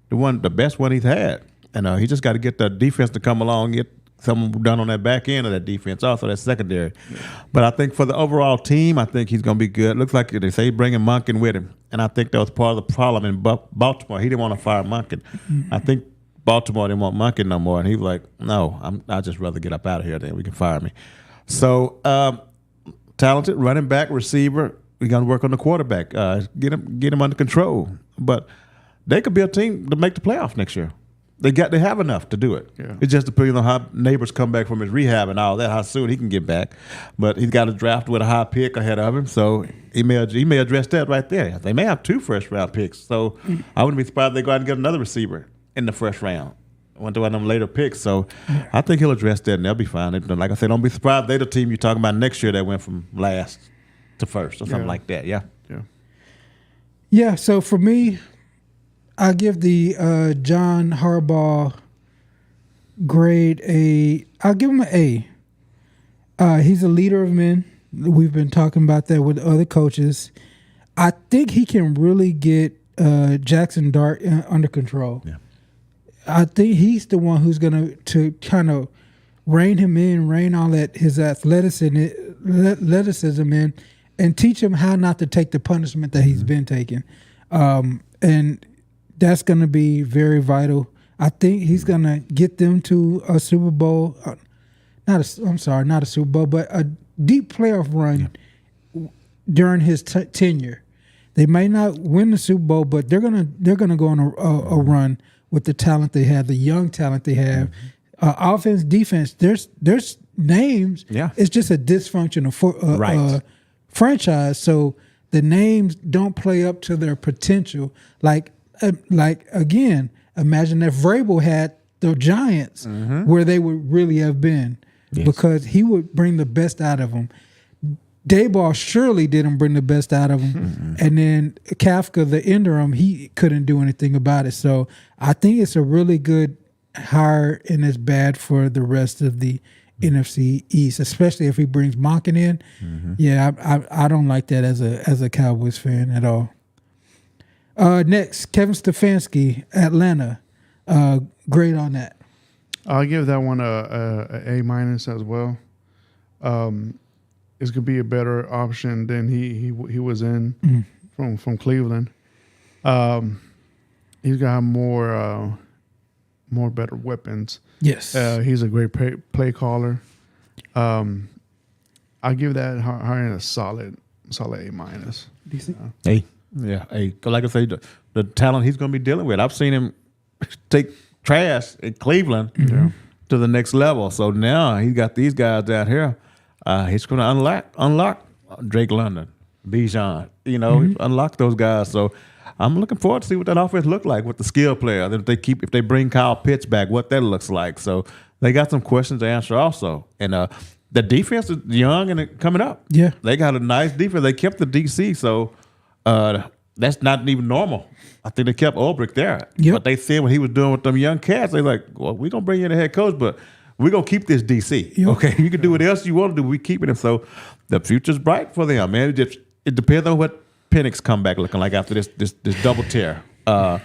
the best one he's had. And he just got to get the defense to come along, get something done on that back end of that defense, also that secondary. Yeah. But I think for the overall team, I think he's going to be good. Looks like they say bringing Monken with him. And I think that was part of the problem in Baltimore. He didn't want to fire Monken. I think Baltimore didn't want Monken no more. And he was like, no, I'd just rather get up out of here than we can fire me. So talented running back, receiver. We got to work on the quarterback. Get him under control. But they could be a team to make the playoffs next year. They have enough to do it. Yeah. It just depends on how Neighbors come back from his rehab and all that, how soon he can get back. But he's got a draft with a high pick ahead of him, so he may address that right there. They may have 2 first-round picks, so I wouldn't be surprised if they go out and get another receiver in the first round. One of them later picks, so I think he'll address that and they'll be fine. Like I said, don't be surprised if they're the team you're talking about next year that went from last to first or something like that. Yeah. So for me, I give the John Harbaugh grade I'll give him an A. He's a leader of men. We've been talking about that with other coaches. I think he can really get Jackson Dart under control. Yeah. I think he's the one who's going to kind of rein him in, rein all that his athleticism in, and teach him how not to take the punishment that he's been taking. And that's going to be very vital. I think he's going to get them to a Super Bowl. Not a Super Bowl, but a deep playoff run during his tenure. They may not win the Super Bowl, but they're gonna go on a run with the talent they have, the young talent they have. Offense, defense, there's names. Yeah. It's just a dysfunctional franchise. So the names don't play up to their potential. Like again, imagine if Vrabel had the Giants where they would really have been, because he would bring the best out of them. Dayball surely didn't bring the best out of him. And then Kafka, the interim, he couldn't do anything about it. So I think it's a really good hire, and it's bad for the rest of the NFC East, especially if he brings Monken in. Yeah, I don't like that as a Cowboys fan at all. Next, Kevin Stefanski, Atlanta. Grade on that. I'll give that one a A minus as well. It's gonna be a better option than he was in from Cleveland. He's gonna have more better weapons. Yes, he's a great play caller. I give that hiring a solid A minus. DC? Hey, yeah, hey. 'Cause like I say, the talent he's going to be dealing with. I've seen him take trash in Cleveland to the next level. So now he got these guys out here. He's going to unlock Drake London, Bijan. Unlock those guys. So I'm looking forward to see what that offense look like with the skill player. If they bring Kyle Pitts back, what that looks like. So they got some questions to answer also. And the defense is young and coming up. Yeah, they got a nice defense. They kept the DC, so that's not even normal. I think they kept Ulbrich there. Yep. But they said what he was doing with them young cats, they like, well, we're going to bring in a head coach, but we're going to keep this DC. Yep. Okay, you can do what else you want to do. We keeping him. So the future's bright for them, man. It depends on what Penix come back looking like after this double tear. I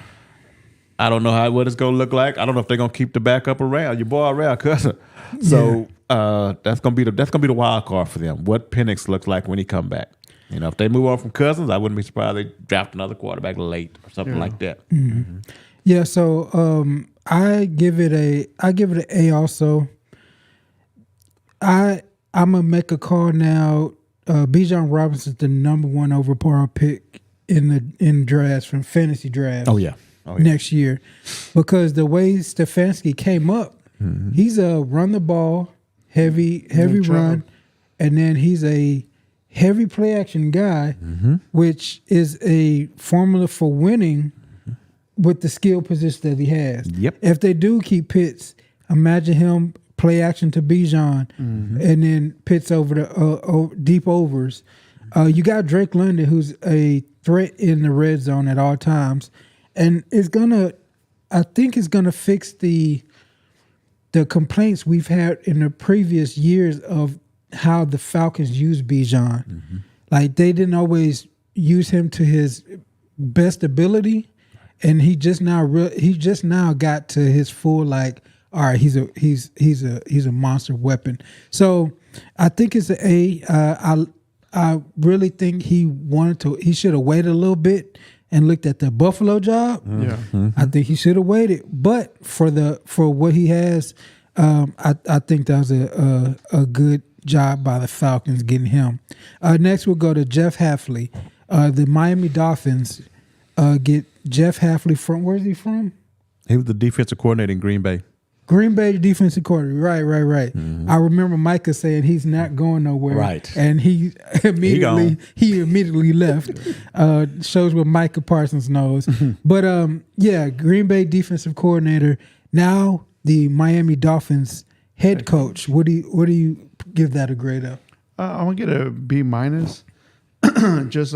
don't know what it's going to look like. I don't know if they're going to keep the backup around, your boy around, cousin. So that's going to be the wild card for them, what Penix looks like when he come back. If they move on from Cousins, I wouldn't be surprised they draft another quarterback late or something like that. Mm-hmm. Yeah, so I give it an A also. I'm gonna make a call now. Bijan Robinson is the number 1 overall pick in drafts from fantasy drafts. Oh yeah. Next year, because the way Stefanski came up, he's a run the ball, heavy run, and then he's a heavy play action guy, which is a formula for winning with the skill position that he has. Yep. If they do keep Pitts, imagine him play action to Bijan, and then Pitts over the deep overs. You got Drake London, who's a threat in the red zone at all times, and I think it's gonna fix the complaints we've had in the previous years of how the Falcons use Bijan. Like they didn't always use him to his best ability, and he just now got to his full, like, all right, he's a monster weapon. So I think it's an A. I really think he should have waited a little bit and looked at the Buffalo job. Yeah. I think he should have waited, but for what he has, I think that was a good job by the Falcons getting him. Next, we'll go to Jeff Hafley. The Miami Dolphins get Jeff Hafley from, where's he from? He was the defensive coordinator in Green Bay. Green Bay defensive coordinator. Right. I remember Micah saying he's not going nowhere. Right. And he immediately left. Shows what Micah Parsons knows. But Green Bay defensive coordinator. Now the Miami Dolphins head coach. What do you give that a grade of? I'm gonna get a B minus. Just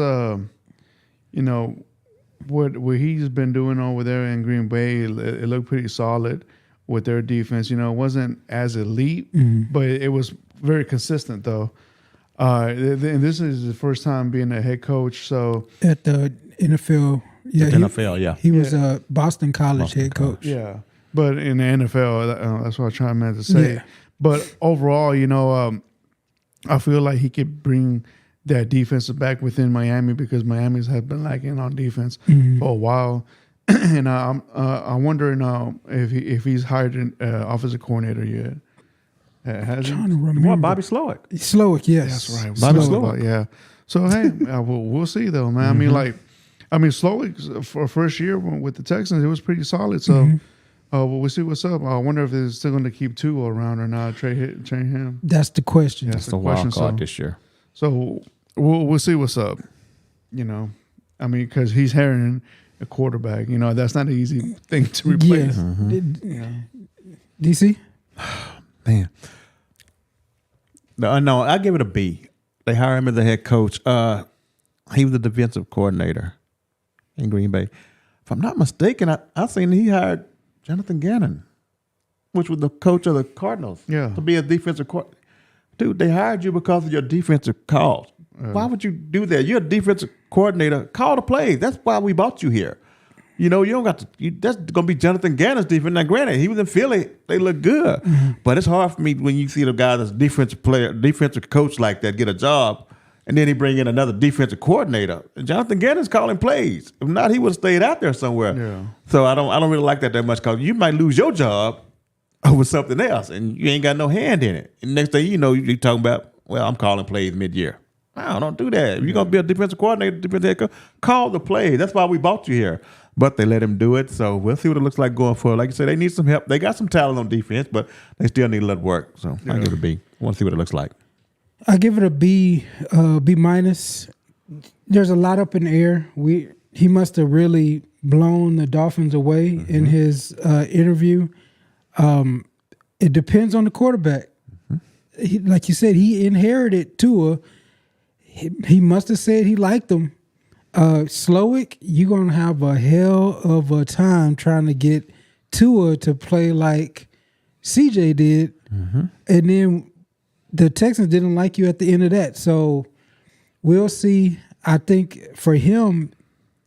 what he's been doing over there in Green Bay, it looked pretty solid with their defense. It wasn't as elite, but it was very consistent though. And this is his first time being a head coach. So at the NFL, he was a Boston College head coach. Yeah, but in the NFL, that's what I trying to say. Yeah. But overall, I feel like he could bring that defense back within Miami, because Miami's have been lacking on defense for a while. And I'm wondering if he's hired an offensive coordinator yet. I'm trying to remember. Bobby Slowick. Slowick, yes. That's right. Bobby Slowick. Yeah. So, hey, we'll see, though, man. I mean, Slowick, for first year with the Texans, it was pretty solid. So, we'll see what's up. I wonder if they're still going to keep Tua around or not, trade him. That's the question. That's the wild card this year. So, we'll see what's up. Because he's hiring a quarterback. That's not an easy thing to replace. Yeah. DC? Man. No, I give it a B. They hire him as the head coach. He was the defensive coordinator in Green Bay. If I'm not mistaken, I seen he hired Jonathan Gannon, which was the coach of the Cardinals, to be a defensive coordinator. Dude, they hired you because of your defensive calls. Why would you do that? You're a defensive coordinator. Call the plays. That's why we bought you here. You don't got to. That's going to be Jonathan Gannon's defense. Now, granted, he was in Philly. They look good. But it's hard for me when you see the guy that's defensive coach like that get a job, and then he bring in another defensive coordinator. And Jonathan Gannon's calling plays. If not, he would have stayed out there somewhere. Yeah. So I don't really like that much, because you might lose your job over something else, and you ain't got no hand in it. And next thing you know, you're talking about, Well, I'm calling plays mid-year. No, don't do that. If you're going to be a defensive coordinator, defensive head coach, call the play. That's why we bought you here. But they let him do it, so we'll see what it looks like going forward. Like you said, they need some help. They got some talent on defense, but they still need a little work. So I'll give it a B. I want to see what it looks like. I give it a B, B minus. There's a lot up in the air. He must have really blown the Dolphins away in his interview. It depends on the quarterback. Like you said, he inherited Tua. He must have said he liked him. Slowick, you're going to have a hell of a time trying to get Tua to play like CJ did. And then the Texans didn't like you at the end of that. So we'll see. I think for him,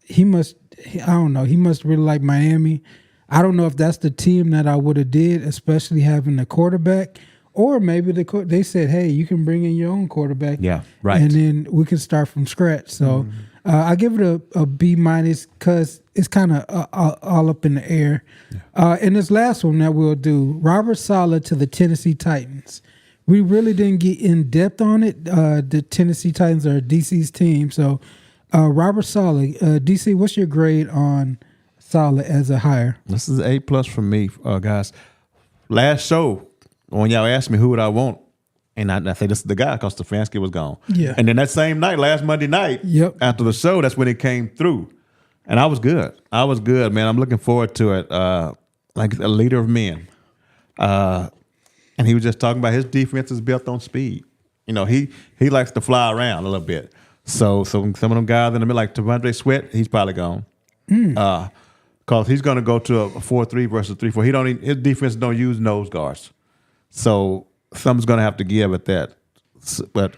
he must really like Miami. I don't know if that's the team that I would have did, especially having the quarterback. Or maybe they said, hey, you can bring in your own quarterback. Yeah, right. And then we can start from scratch. So I give it a B minus because it's kind of all up in the air. Yeah. And this last one that we'll do, Robert Saleh to the Tennessee Titans. We really didn't get in depth on it. The Tennessee Titans are DC's team. So Robert Saleh, DC, what's your grade on Saleh as a hire? This is A+ for me, guys. Last show, when y'all asked me who would I want, and I say this is the guy because Stefanski was gone. Yeah. And then that same night, last Monday night, after the show, that's when it came through. And I was good. Man. I'm looking forward to it. Like a leader of men. And he was just talking about his defense is built on speed. You know, he likes to fly around a little bit. So some of them guys in the middle, like Devondre Sweat, he's probably gone. Because he's going to go to a 4-3 versus 3-4. His defense don't use nose guards. So something's going to have to give at that. But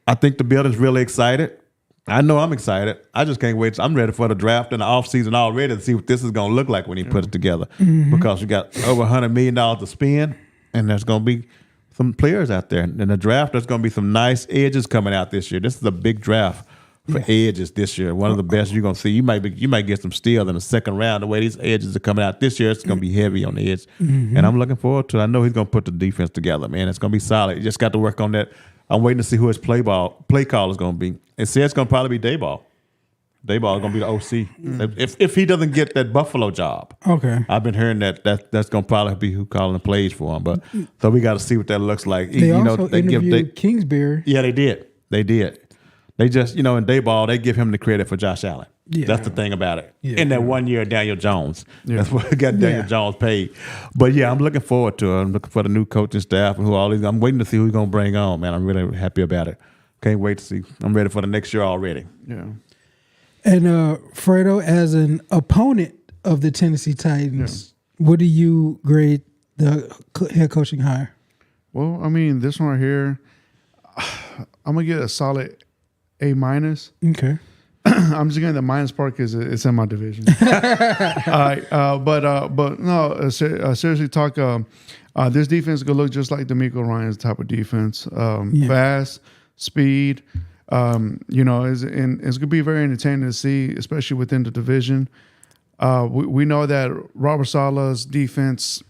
I think the building's really excited. I know I'm excited. I just can't wait. I'm ready for the draft and the offseason already to see what this is going to look like when he puts it together. Because we got over $100 million to spend, and there's going to be some players out there. In the draft, there's going to be some nice edges coming out this year. This is a big draft for edges this year. One of the best you're going to see. You might get some steals in the second round. The way these edges are coming out this year, it's going to be heavy on the edge. And I'm looking forward to it. I know he's going to put the defense together, man. It's going to be solid. You just got to work on that. I'm waiting to see who his play call is going to be. It says it's going to probably be Dayball. Dayball is going to be the OC. If he doesn't get that Buffalo job. Okay. I've been hearing that's going to probably be who calling the plays for him. But so we got to see what that looks like. They interviewed Kingsbury. Yeah, they did. They just, in Dayball, they give him the credit for Josh Allen. Yeah. That's the thing about it. Yeah. In that 1 year, Daniel Jones. Yeah. That's what got Daniel Jones paid. But yeah, I'm looking forward to it. I'm looking for the new coaching staff and I'm waiting to see who he's going to bring on, man. I'm really happy about it. Can't wait to see. I'm ready for the next year already. Yeah. And Fredo, as an opponent of the Tennessee Titans, what do you grade the head coaching hire? Well, I mean, this one right here, I'm going to get a solid A-. Okay. I'm just getting the minus part because it's in my division. All right, but no, seriously talk. This defense is gonna look just like D'Amico Ryan's type of defense. Fast, speed. It's gonna be very entertaining to see, especially within the division. We know that Robert Saleh's defense.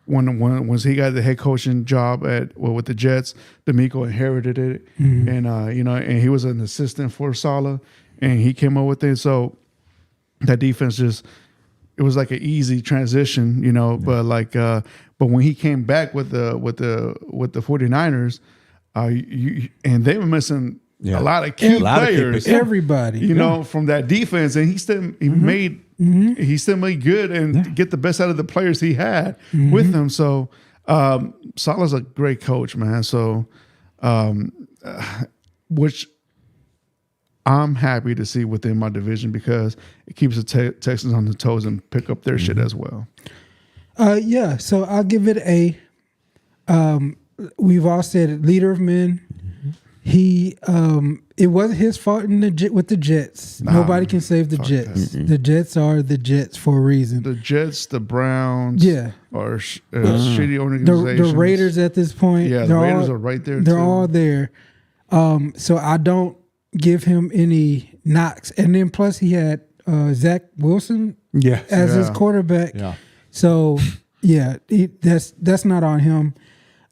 Once he got the head coaching job with the Jets, D'Amico inherited it, and and he was an assistant for Saleh, and he came up with it. So that defense it was like an easy transition, but when he came back with the 49ers, and they were missing a lot of key players, everybody, from that defense, and he still made good and get the best out of the players he had with him. So Saleh's a great coach, man. So which I'm happy to see within my division because it keeps the Texans on the toes and pick up their shit as well. So I'll give it a. We've all said leader of men. He it wasn't his fault with the Jets. Nobody can save the Jets. The Jets are the Jets for a reason. The Jets, the Browns, are shitty organizations. The Raiders at this point, the Raiders are right there. They're all there. So I don't give him any knocks. And then plus he had Zach Wilson as his quarterback. Yeah. So that's not on him.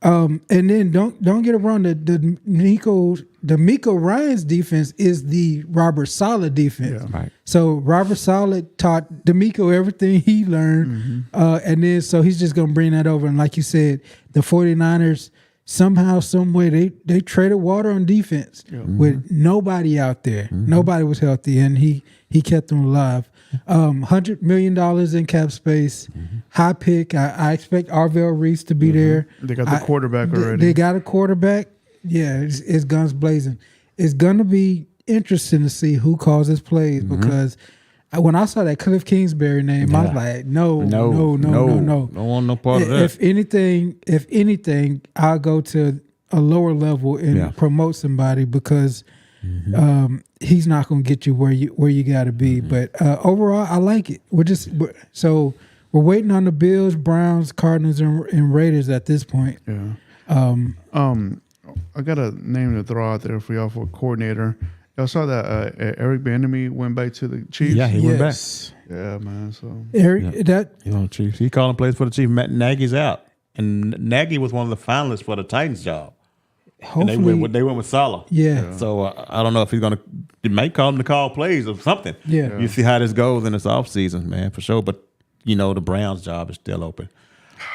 And then don't get it wrong. The Miko Ryan's defense is the Robert Saleh defense. Yeah. Right. So Robert Saleh taught D'Amico everything he learned, and then so he's just gonna bring that over. And like you said, the 49ers somehow, some way they traded water on defense with nobody out there. Nobody was healthy, and he kept them alive. $100 million in cap space, high pick. I expect Arvell Reese to be there. They got the quarterback already. They got a quarterback. Yeah, it's guns blazing. It's gonna be interesting to see who calls his plays because when I saw that Cliff Kingsbury name, I was like, no. Don't want no part of that. If anything, I'll go to a lower level and promote somebody because he's not going to get you where you got to be. But overall, I like it. We're waiting on the Bills, Browns, Cardinals, and Raiders at this point. Yeah. I got a name to throw out there for y'all for a coordinator. Y'all saw that Eric Bieniemy went back to the Chiefs. Yeah, he went back. Yeah, man. So Eric, Chiefs. He calling plays for the Chiefs. Matt Nagy's out, and Nagy was one of the finalists for the Titans job. hopefully And they went with Saleh. Yeah. So I don't know if he's going to. It may call him to call plays or something. Yeah. You see how this goes in this offseason, man, for sure. But the Browns' job is still open.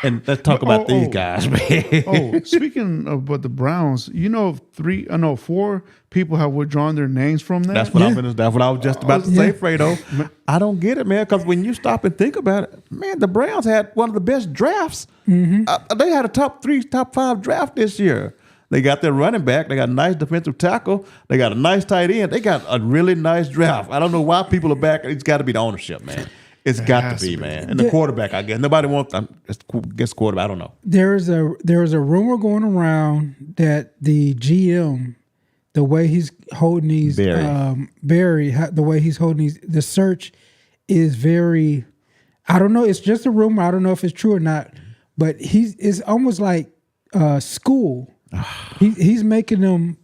And let's talk about these guys, man. Speaking of the Browns, 4 people have withdrawn their names from that. That's what I was just about to say, Fredo. I don't get it, man, because when you stop and think about it, man, the Browns had one of the best drafts. Mm-hmm. They had a top 5 draft this year. They got their running back. They got a nice defensive tackle. They got a nice tight end. They got a really nice draft. I don't know why people are back. It's got to be the ownership, man. It's got to be, man. And the quarterback, I guess. Nobody wants guess quarterback. I don't know. There is a rumor going around that the GM, the way he's holding these the way he's holding these, the search is very, I don't know. It's just a rumor. I don't know if it's true or not. But it's almost like school. He's making them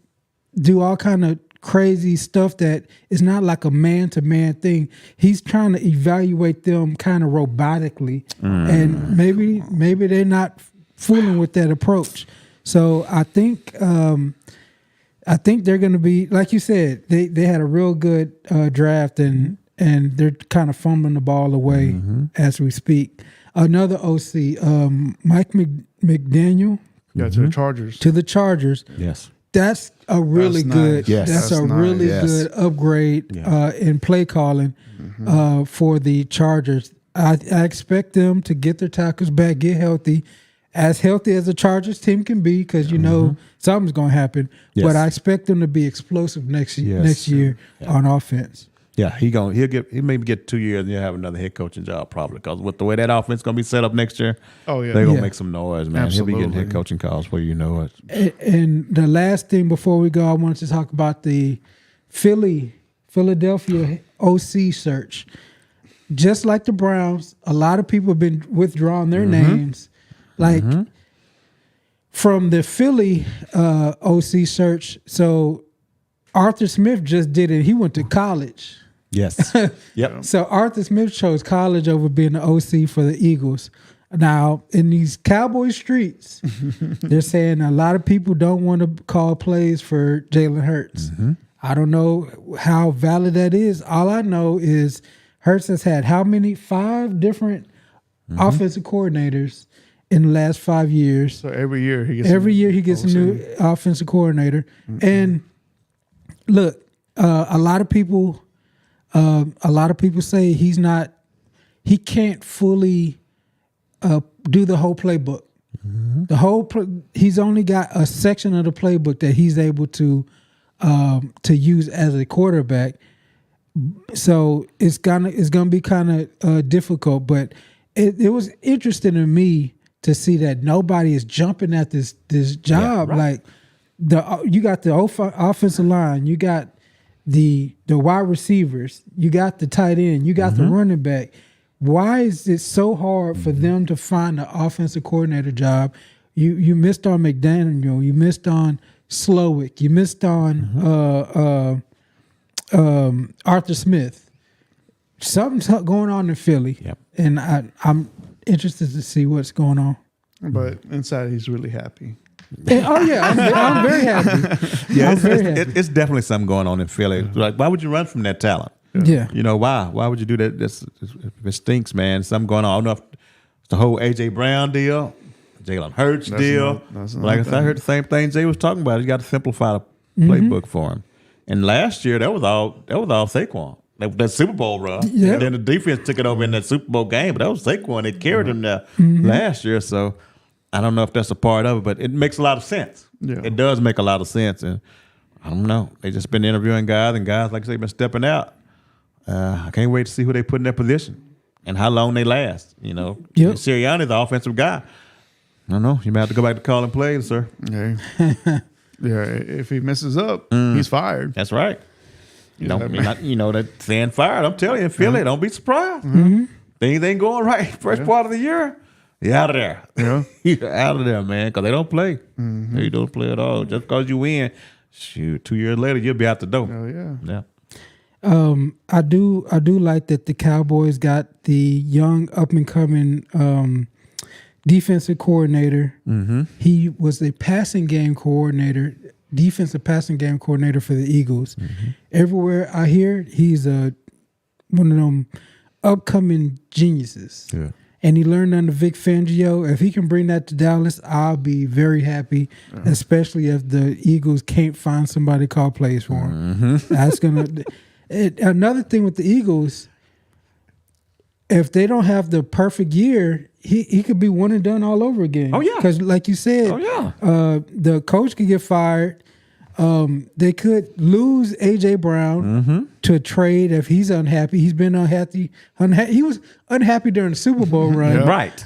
do all kind of crazy stuff that is not like a man-to-man thing. He's trying to evaluate them kind of robotically, and maybe they're not fooling with that approach. So I think they're going to be, like you said, they had a real good draft, and they're kind of fumbling the ball away as we speak. Another OC, Mike McDaniel. Yeah, to the Chargers. To the Chargers. Yes. That's a really good. Yes. That's a really good upgrade in play calling for the Chargers. I expect them to get their tackles back, get healthy as the Chargers team can be, because something's going to happen. Yes. But I expect them to be explosive next year on offense. Yeah, he'll maybe get 2 years and he'll have another head coaching job probably, because with the way that offense is going to be set up next year, they're going to make some noise, man. Absolutely. He'll be getting head coaching calls where it. And the last thing before we go, I wanted to talk about the Philadelphia OC search. Just like the Browns, a lot of people have been withdrawing their names. Like from the Philly OC search, so Arthur Smith just did it. He went to college. Yes. Yep. So Arthur Smith chose college over being the OC for the Eagles. Now, in these Cowboy streets, they're saying a lot of people don't want to call plays for Jalen Hurts. I don't know how valid that is. All I know is Hurts has had how many? 5 different offensive coordinators in the last 5 years. So every year he gets a new offensive coordinator. And look, a lot of people say he can't fully do the whole playbook. He's only got a section of the playbook that he's able to use as a quarterback. So it's gonna be kind of difficult. But it was interesting to me to see that nobody is jumping at this job. Yeah, right. Like you got the offensive line, you got the wide receivers, you got the tight end, you got the running back. Why is it so hard for them to find an offensive coordinator job? You missed on McDaniel, you missed on Slowick, you missed on Arthur Smith. Something's going on in Philly, and I'm interested to see what's going on. but inside he's really happy. Oh yeah, I'm very happy. Yeah, I'm very happy. it's definitely something going on in Philly. Like, why would you run from that talent? Yeah. You know, why? Why would you do that? It stinks, man. Something going on. I don't know if it's the whole A.J. Brown deal, Jalen Hurts deal. Like I said, I heard the same thing Jay was talking about. You got to simplify the playbook for him. And last year, that was all Saquon. That Super Bowl run. Yeah. And then the defense took it over in that Super Bowl game, but that was Saquon. They carried him there last year. So I don't know if that's a part of it, but it makes a lot of sense. Yeah. It does make a lot of sense. And I don't know. They just been interviewing guys, and guys, like I say, been stepping out. I can't wait to see who they put in that position and how long they last. You know, Yep. Sirianni's the offensive guy. I don't know. You may have to go back to calling plays, sir. Yeah. Yeah. If he messes up, he's fired. That's right. Yeah, That saying fired. I'm telling you, in Philly, don't be surprised. Things ain't going right. First part of the year, you're out of there. Yeah. You're out of there, man, because they don't play. They don't play at all. Just because you win, shoot, 2 years later, you'll be out the door. Oh yeah. Yeah. I do like that the Cowboys got the young up and coming defensive coordinator. He was a passing game coordinator, defensive passing game coordinator for the Eagles. Everywhere I hear, he's one of them upcoming geniuses. Yeah. And he learned under Vic Fangio. If he can bring that to Dallas, I'll be very happy, especially if the Eagles can't find somebody to call plays for him. That's gonna. Another thing with the Eagles, if they don't have the perfect year, he could be one and done all over again. Oh, yeah. Because like you said, the coach could get fired. They could lose A.J. Brown to a trade if he's unhappy. He's been unhappy. He was unhappy during the Super Bowl run. Yeah. Right.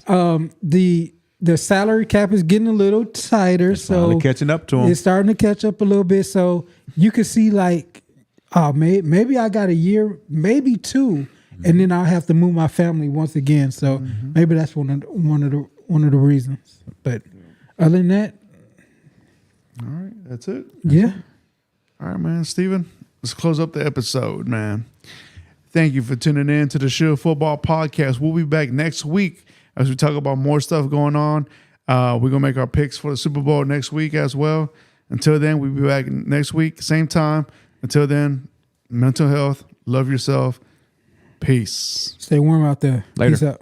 The salary cap is getting a little tighter, so Finally catching up to him. it's starting to catch up a little bit. So you can see like, oh, maybe I got a year, maybe two, and then I'll have to move my family once again. So maybe that's one of the reasons. But other than that, All right. That's it. yeah. All right, man. Steven, let's close up the episode, man. Thank you for tuning in to the Shield Football Podcast. We'll be back next week as we talk about more stuff going on. We're going to make our picks for the Super Bowl next week as well. Until then, we'll be back next week, same time. Until then, mental health, love yourself. Peace. Stay warm out there. Later. Peace out.